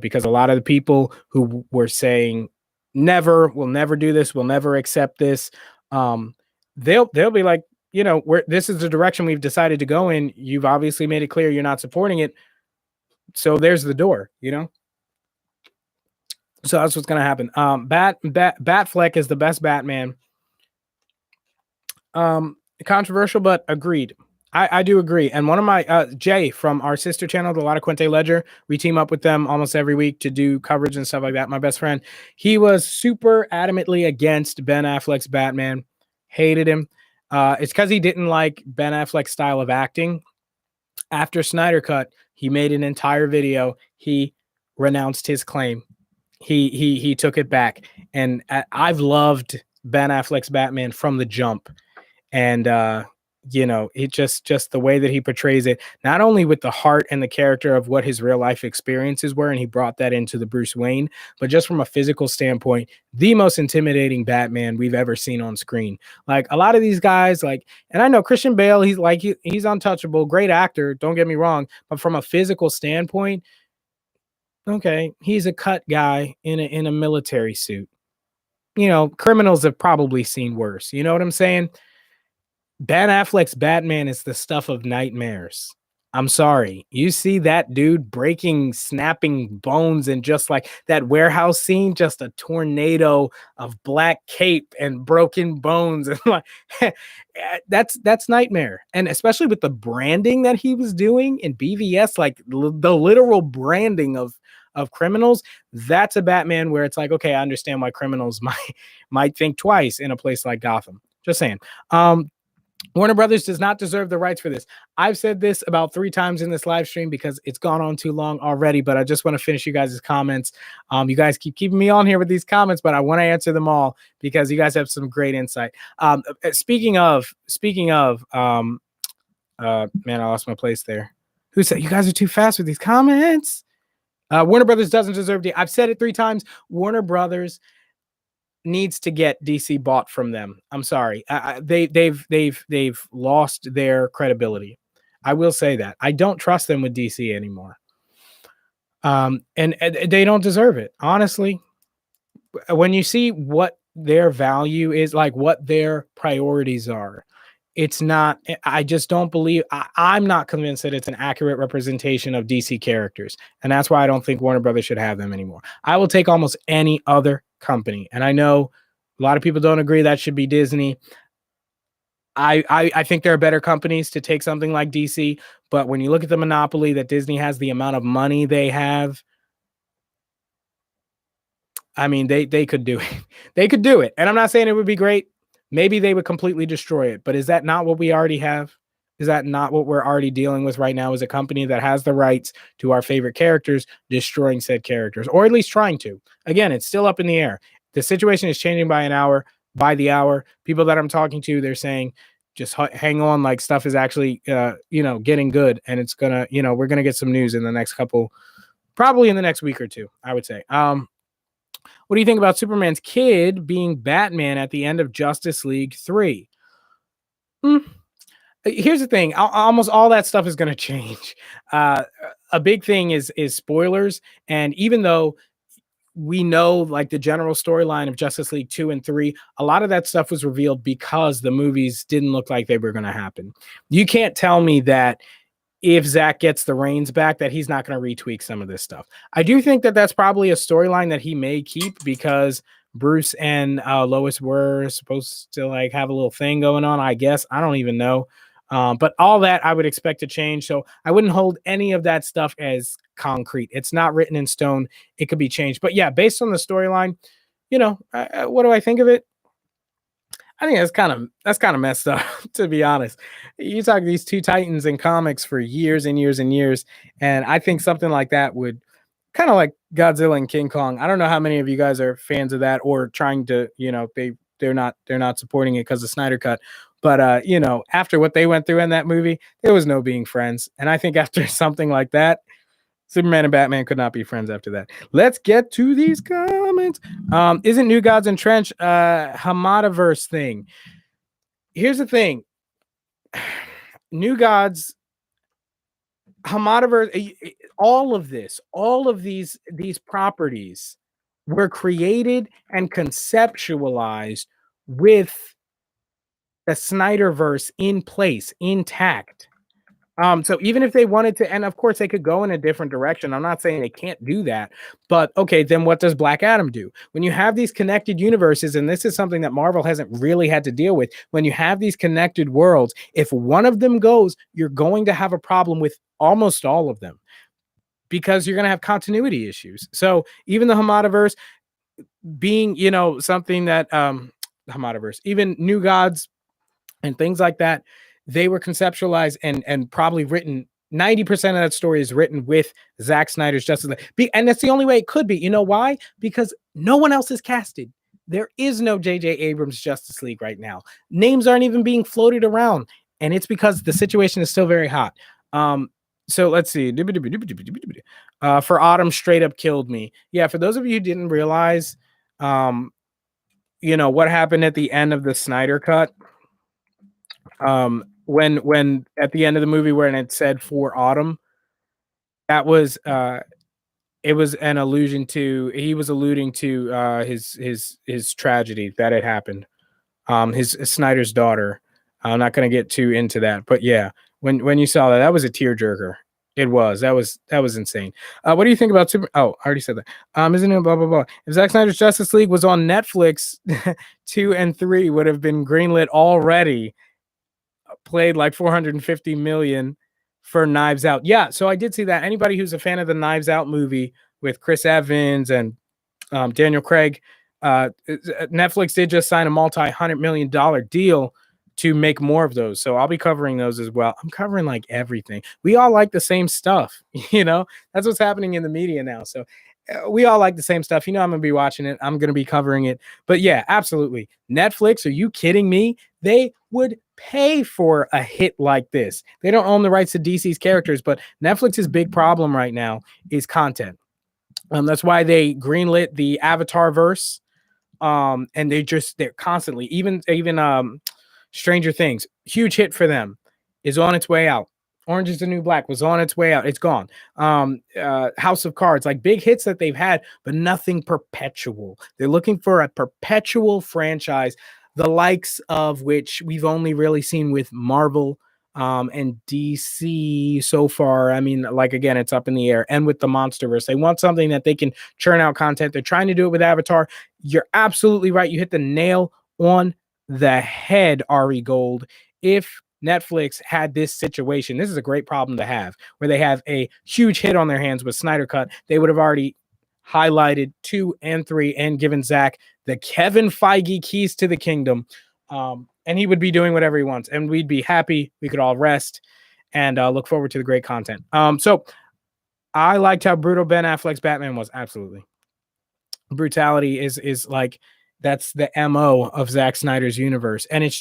because a lot of the people who were saying we'll never do this, we'll never accept this, they'll be like, this is the direction we've decided to go in. You've obviously made it clear you're not supporting it, so there's the door. So that's what's gonna happen. Batfleck is the best Batman. Controversial, but agreed. I do agree. And one of my Jay from our sister channel, the Lotta Quinte Ledger, we team up with them almost every week to do coverage and stuff like that. My best friend, he was super adamantly against Ben Affleck's Batman, hated him. It's because he didn't like Ben Affleck's style of acting. After Snyder Cut, he made an entire video. He renounced his claim. He took it back. And I've loved Ben Affleck's Batman from the jump. And it just the way that he portrays it, not only with the heart and the character of what his real life experiences were, and he brought that into the Bruce Wayne, but just from a physical standpoint, the most intimidating Batman we've ever seen on screen. Like a lot of these guys, and I know Christian Bale, he's untouchable, great actor, don't get me wrong, but from a physical standpoint, okay, he's a cut guy in a military suit. Criminals have probably seen worse. You know what I'm saying? Ben Affleck's Batman is the stuff of nightmares. I'm sorry. You see that dude snapping bones, and just like that warehouse scene, just a tornado of black cape and broken bones. And that's nightmare. And especially with the branding that he was doing in BVS, like the literal branding of criminals, that's a Batman where it's like, okay, I understand why criminals might think twice in a place like Gotham. Just saying. Warner Brothers does not deserve the rights for this. I've said this about 3 times in this live stream because it's gone on too long already, but I just want to finish you guys' comments. You guys keep keeping me on here with these comments, but I want to answer them all because you guys have some great insight. Speaking of, man, I lost my place there. Who said you guys are too fast with these comments? Warner Brothers doesn't deserve I've said it 3 times. Warner Brothers needs to get DC bought from them. I'm sorry. They've lost their credibility. I will say that. I don't trust them with DC anymore. And they don't deserve it. Honestly, when you see what their value is, like what their priorities are, it's not, I just don't believe, I'm not convinced that it's an accurate representation of DC characters. And that's why I don't think Warner Brothers should have them anymore. I will take almost any other company. And I know a lot of people don't agree that should be Disney. I think there are better companies to take something like DC. But when you look at the monopoly that Disney has, the amount of money they have, I mean, they could do it. They could do it. And I'm not saying it would be great. Maybe they would completely destroy it. But is that not what we already have? Is that not what we're already dealing with right now? Is a company that has the rights to our favorite characters destroying said characters, or at least trying to? Again, it's still up in the air. The situation is changing by the hour. People that I'm talking to, they're saying, just hang on, like stuff is actually, getting good, and it's gonna, we're gonna get some news in the next couple, probably in the next week or two, I would say. What do you think about Superman's kid being Batman at the end of Justice League 3? Here's the thing, almost all that stuff is going to change. A big thing is spoilers, and even though we know like the general storyline of Justice League 2 and 3, a lot of that stuff was revealed because the movies didn't look like they were going to happen. You can't tell me that if Zack gets the reins back, that he's not going to retweak some of this stuff. I do think that that's probably a storyline that he may keep, because Bruce and Lois were supposed to like have a little thing going on, I guess. I don't even know. But all that I would expect to change. So I wouldn't hold any of that stuff as concrete. It's not written in stone. It could be changed. But yeah, based on the storyline, what do I think of it? I think that's kind of messed up, to be honest. You talk these two titans in comics for years and years and years, and I think something like that would kind of like Godzilla and King Kong. I don't know how many of you guys are fans of that, or trying to, they're not supporting it because of Snyder Cut. But after what they went through in that movie, there was no being friends. And I think after something like that, Superman and Batman could not be friends after that. Let's get to these comments. Isn't New Gods and Trench Hamadaverse thing? Here's the thing. New Gods, Hamadaverse, all of these properties were created and conceptualized with the Snyderverse in place, intact. So even if they wanted to, and of course they could go in a different direction. I'm not saying they can't do that, but okay, then what does Black Adam do? When you have these connected universes, and this is something that Marvel hasn't really had to deal with, when you have these connected worlds, if one of them goes, you're going to have a problem with almost all of them, because you're going to have continuity issues. So even the Hamadaverse being, something that Hamadaverse, even New Gods and things like that, they were conceptualized and probably written. 90% of that story is written with Zack Snyder's Justice League. And that's the only way it could be. You know why? Because no one else is casted. There is no J.J. Abrams Justice League right now. Names aren't even being floated around. And it's because the situation is still very hot. So let's see. For Autumn straight up killed me. Yeah, for those of you who didn't realize, what happened at the end of the Snyder Cut, when at the end of the movie when it said for Autumn, that was it was an allusion to, he was alluding to his tragedy that had happened, his Snyder's daughter. I'm not going to get too into that, but yeah, when you saw that was a tearjerker. That was insane. What do you think about Super? Oh, I already said that. Isn't it blah blah blah? If Zack Snyder's Justice League was on Netflix, 2 and 3 would have been greenlit already. Played like 450 million for Knives Out. Yeah, so I did see that. Anybody who's a fan of the Knives Out movie with Chris Evans and Daniel Craig, Netflix did just sign a multi-$100 million deal to make more of those. So I'll be covering those as well. I'm covering like everything. We all like the same stuff, that's what's happening in the media now. So we all like the same stuff. I'm going to be watching it. I'm going to be covering it. But yeah, absolutely. Netflix, are you kidding me? They would pay for a hit like this. They don't own the rights to DC's characters, but Netflix's big problem right now is content. That's why they greenlit the Avatar verse. And they're constantly, even Stranger Things, huge hit for them, is on its way out. Orange is the New Black was on its way out. It's gone. House of Cards, like big hits that they've had, but nothing perpetual. They're looking for a perpetual franchise, the likes of which we've only really seen with Marvel and DC so far. I mean, like, again, it's up in the air. And with the Monsterverse, they want something that they can churn out content. They're trying to do it with Avatar. You're absolutely right. You hit the nail on the head, Ari Gold. If Netflix had this situation, this is a great problem to have, where they have a huge hit on their hands with Snyder Cut. They would have already highlighted 2 and 3 and given Zack the Kevin Feige keys to the kingdom. and he would be doing whatever he wants, and we'd be happy. We could all rest and look forward to the great content. So I liked how brutal Ben Affleck's Batman was. Absolutely, brutality is like that's the MO of Zack Snyder's universe, and it's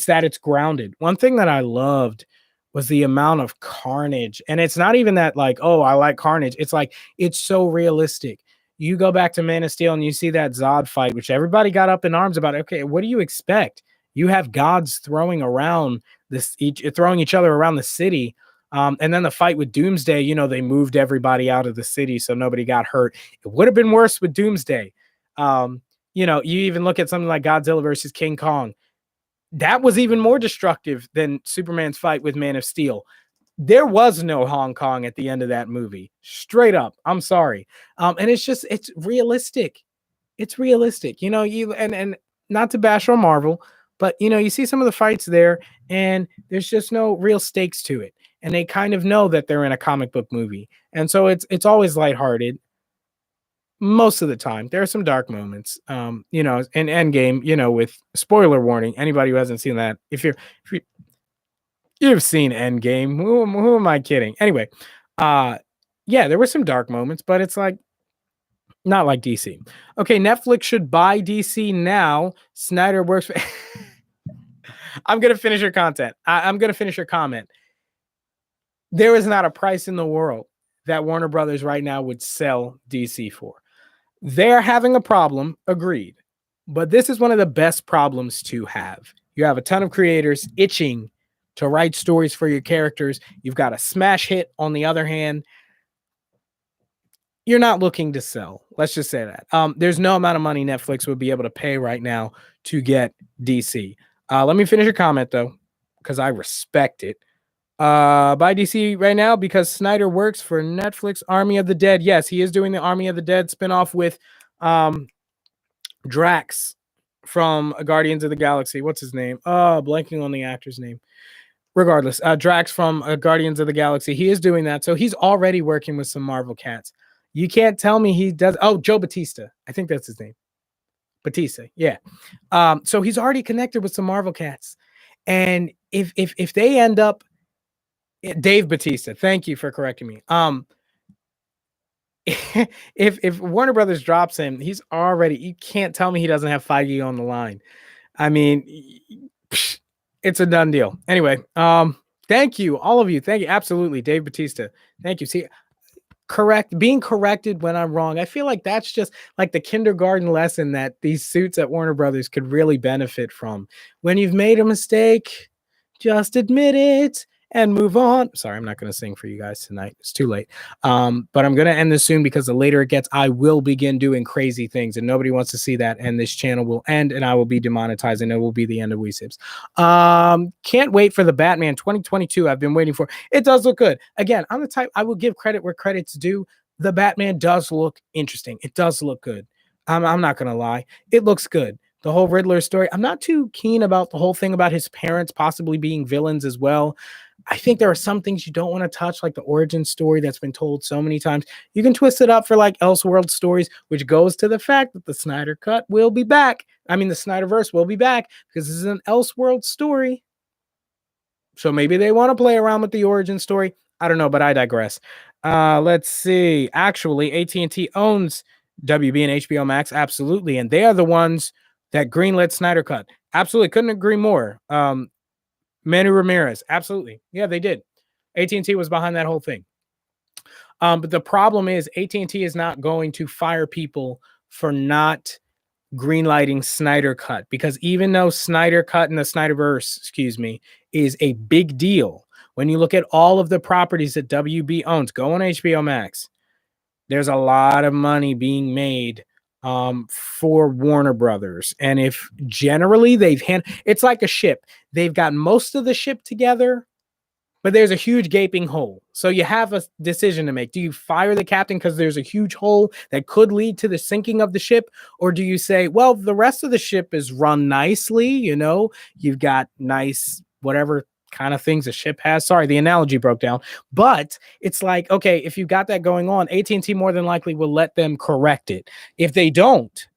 that it's grounded. One thing that I loved was the amount of carnage, and it's not even that like, oh, I like carnage. It's like it's so realistic. You go back to Man of Steel and you see that Zod fight, which everybody got up in arms about. Okay, what do you expect? You have gods throwing each other around the city. And then the fight with Doomsday, they moved everybody out of the city so nobody got hurt. It would have been worse with Doomsday. You even look at something like Godzilla versus King Kong. That was even more destructive than Superman's fight with Man of Steel. There was no Hong Kong at the end of that movie. Straight up. I'm sorry. And it's realistic. It's realistic. And not to bash on Marvel, but you see some of the fights there and there's just no real stakes to it. And they kind of know that they're in a comic book movie. And so it's always lighthearted. Most of the time. There are some dark moments. In Endgame, with spoiler warning, anybody who hasn't seen that, if you've seen Endgame, who am I kidding? Anyway, there were some dark moments, but it's like not like DC. Okay, Netflix should buy DC now. Snyder works for I'm gonna finish your content. I'm gonna finish your comment. There is not a price in the world that Warner Brothers right now would sell DC for. They're having a problem, agreed. But this is one of the best problems to have. You have a ton of creators itching to write stories for your characters. You've got a smash hit on the other hand. You're not looking to sell. Let's just say that. There's no amount of money Netflix would be able to pay right now to get DC. Let me finish your comment, though, because I respect it. Buy DC right now because Snyder works for Netflix Army of the Dead. Yes, he is doing the Army of the Dead spinoff with Drax from Guardians of the Galaxy. What's his name? Blanking on the actor's name. Regardless, Drax from Guardians of the Galaxy. He is doing that. So he's already working with some Marvel cats. You can't tell me he does. Oh, Joe Batista. I think that's his name. Batista. Yeah. So he's already connected with some Marvel cats. And if they end up Dave Batista, thank you for correcting me. If Warner Brothers drops him, he's already, you can't tell me he doesn't have Feige on the line. I mean, it's a done deal. Anyway, thank you, all of you. Thank you. Absolutely. Dave Batista. Thank you. See, being corrected when I'm wrong. I feel like that's just like the kindergarten lesson that these suits at Warner Brothers could really benefit from. When you've made a mistake, just admit it and move on. Sorry, I'm not going to sing for you guys tonight. It's too late. But I'm going to end this soon because the later it gets, I will begin doing crazy things and nobody wants to see that. And this channel will end and I will be demonetized and it will be the end of Sibz. Can't wait for the Batman 2022. I've been waiting for. It does look good. Again, I'm the type, I will give credit where credit's due. The Batman does look interesting. It does look good. I'm not going to lie. It looks good. The whole Riddler story. I'm not too keen about the whole thing about his parents possibly being villains as well. I think there are some things you don't want to touch, like the origin story that's been told so many times. You can twist it up for like Elseworld stories, which goes to the fact that the Snyder Cut will be back. I mean, the Snyderverse will be back because this is an Elseworld story. So maybe they want to play around with the origin story. I don't know, but I digress. Let's see. Actually, AT&T owns WB and HBO Max. Absolutely. And they are the ones that greenlit Snyder Cut. Absolutely. Couldn't agree more. Manu Ramirez. Absolutely. Yeah, they did. AT&T was behind that whole thing. But the problem is AT&T is not going to fire people for not greenlighting Snyder Cut, because even though Snyder Cut and the Snyderverse, is a big deal, when you look at all of the properties that WB owns, go on HBO Max, there's a lot of money being made for Warner Brothers. And if generally it's like a ship. They've got most of the ship together, but there's a huge gaping hole. So you have a decision to make. Do you fire the captain because there's a huge hole that could lead to the sinking of the ship? Or do you say, well, the rest of the ship is run nicely. You've got nice, whatever kind of things a ship has. Sorry, the analogy broke down. But it's like, okay, if you've got that going on, AT&T more than likely will let them correct it. If they don't,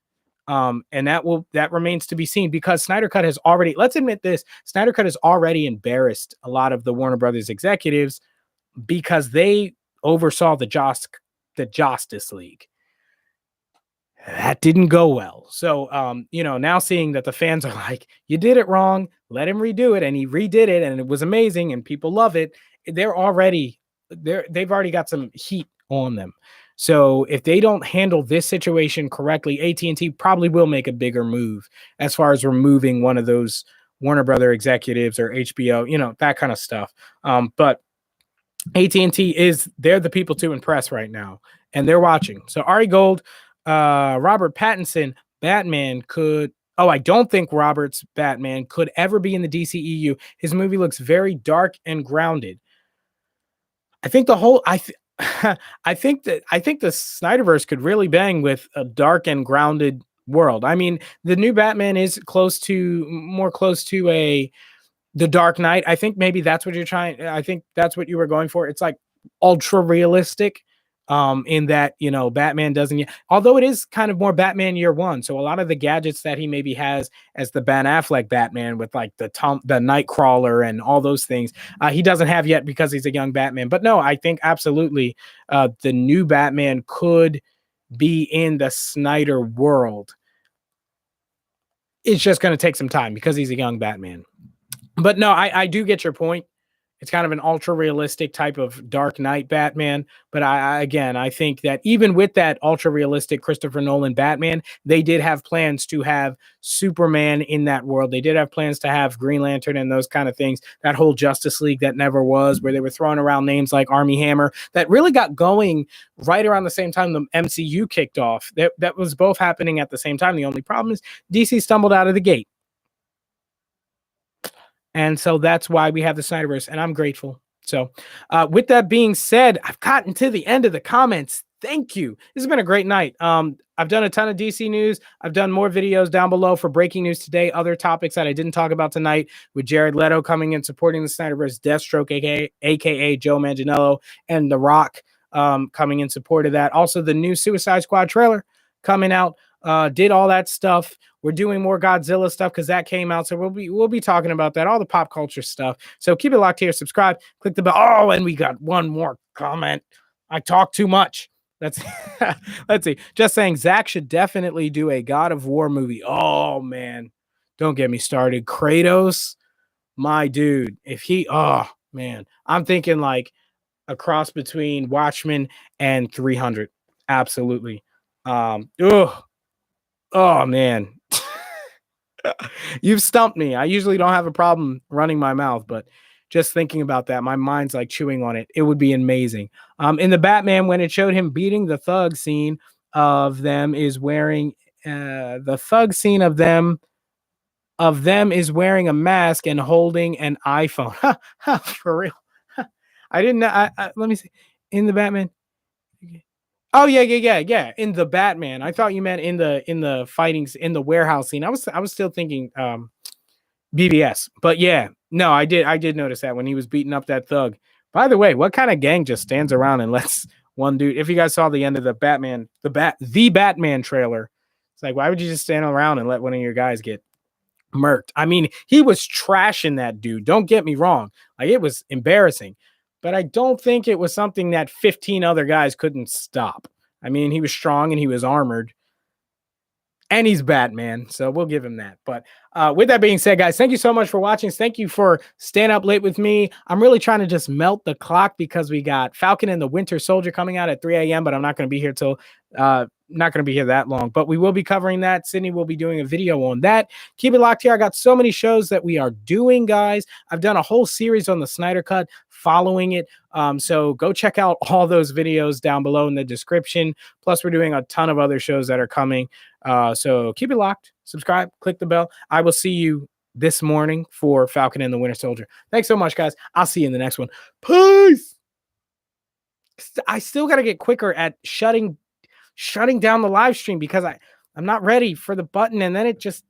And that remains to be seen, because Snyder Cut has already, let's admit this, Snyder Cut has already embarrassed a lot of the Warner Brothers executives, because they oversaw the Justice League. That didn't go well. So, now seeing that the fans are like, you did it wrong, let him redo it. And he redid it and it was amazing and people love it. They've already got some heat on them. So if they don't handle this situation correctly, AT&T probably will make a bigger move as far as removing one of those Warner Brother executives or HBO, that kind of stuff. But AT&T they're the people to impress right now, and they're watching. So Ari Gold, Robert Pattinson, Batman could. Oh, I don't think Robert's Batman could ever be in the DCEU. His movie looks very dark and grounded. I think the whole I think the Snyderverse could really bang with a dark and grounded world. I mean, the new Batman is more close to the Dark Knight. I think maybe that's what you're trying. I think that's what you were going for. It's like ultra realistic, in that, Batman doesn't yet, although it is kind of more Batman Year One. So a lot of the gadgets that he maybe has as the Ben Affleck Batman with like the Nightcrawler and all those things, he doesn't have yet because he's a young Batman. But no, I think absolutely the new Batman could be in the Snyder world. It's just going to take some time because he's a young Batman. But no, I do get your point. It's kind of an ultra realistic type of Dark Knight Batman. But I think that even with that ultra realistic Christopher Nolan Batman, they did have plans to have Superman in that world. They did have plans to have Green Lantern and those kind of things. That whole Justice League that never was, where they were throwing around names like Armie Hammer, that really got going right around the same time the MCU kicked off. That was both happening at the same time. The only problem is DC stumbled out of the gate. And so that's why we have the Snyderverse, and I'm grateful. So with that being said, I've gotten to the end of the comments. Thank you. This has been a great night. I've done a ton of DC news. I've done more videos down below for breaking news today, other topics that I didn't talk about tonight, with Jared Leto coming in supporting the Snyderverse, Deathstroke, aka Joe Manganiello, and The Rock coming in support of that. Also, the new Suicide Squad trailer coming out. Did all that stuff. We're doing more Godzilla stuff because that came out. So we'll be talking about that, all the pop culture stuff. So keep it locked here. Subscribe, click the bell. Oh, and we got one more comment. I talk too much. Let's see. Just saying, Zack should definitely do a God of War movie. Oh man, don't get me started. Kratos, my dude. Oh man, I'm thinking like a cross between Watchmen and 300. Absolutely. Oh man. You've stumped me. I usually don't have a problem running my mouth, but just thinking about that, my mind's like chewing on it. It would be amazing. In the Batman, when it showed him beating the thug scene of them is wearing the thug scene of them is wearing a mask and holding an iPhone. For real. I didn't know. Let me see. In the Batman. Oh yeah. In the Batman, I thought you meant in the fightings in the warehouse scene. I was still thinking BBS, but yeah, no, I did notice that when he was beating up that thug. By the way, what kind of gang just stands around and lets one dude? If you guys saw the end of the Batman, the Batman trailer, it's like, why would you just stand around and let one of your guys get murked? I mean, he was trashing that dude. Don't get me wrong, like it was embarrassing. But I don't think it was something that 15 other guys couldn't stop. I mean, he was strong and he was armored. And he's Batman, so we'll give him that. But with that being said, guys, thank you so much for watching. Thank you for staying up late with me. I'm really trying to just melt the clock because we got Falcon and the Winter Soldier coming out at 3 a.m., but I'm not going to be here till not going to be here that long, but we will be covering that. Sydney will be doing a video on that. Keep it locked here. I got so many shows that we are doing, guys. I've done a whole series on the Snyder Cut following it. So go check out all those videos down below in the description. Plus, we're doing a ton of other shows that are coming. So keep it locked. Subscribe, click the bell. I will see you this morning for Falcon and the Winter Soldier. Thanks so much, guys. I'll see you in the next one. Peace. I still got to get quicker at shutting down the live stream because I'm not ready for the button, and then it just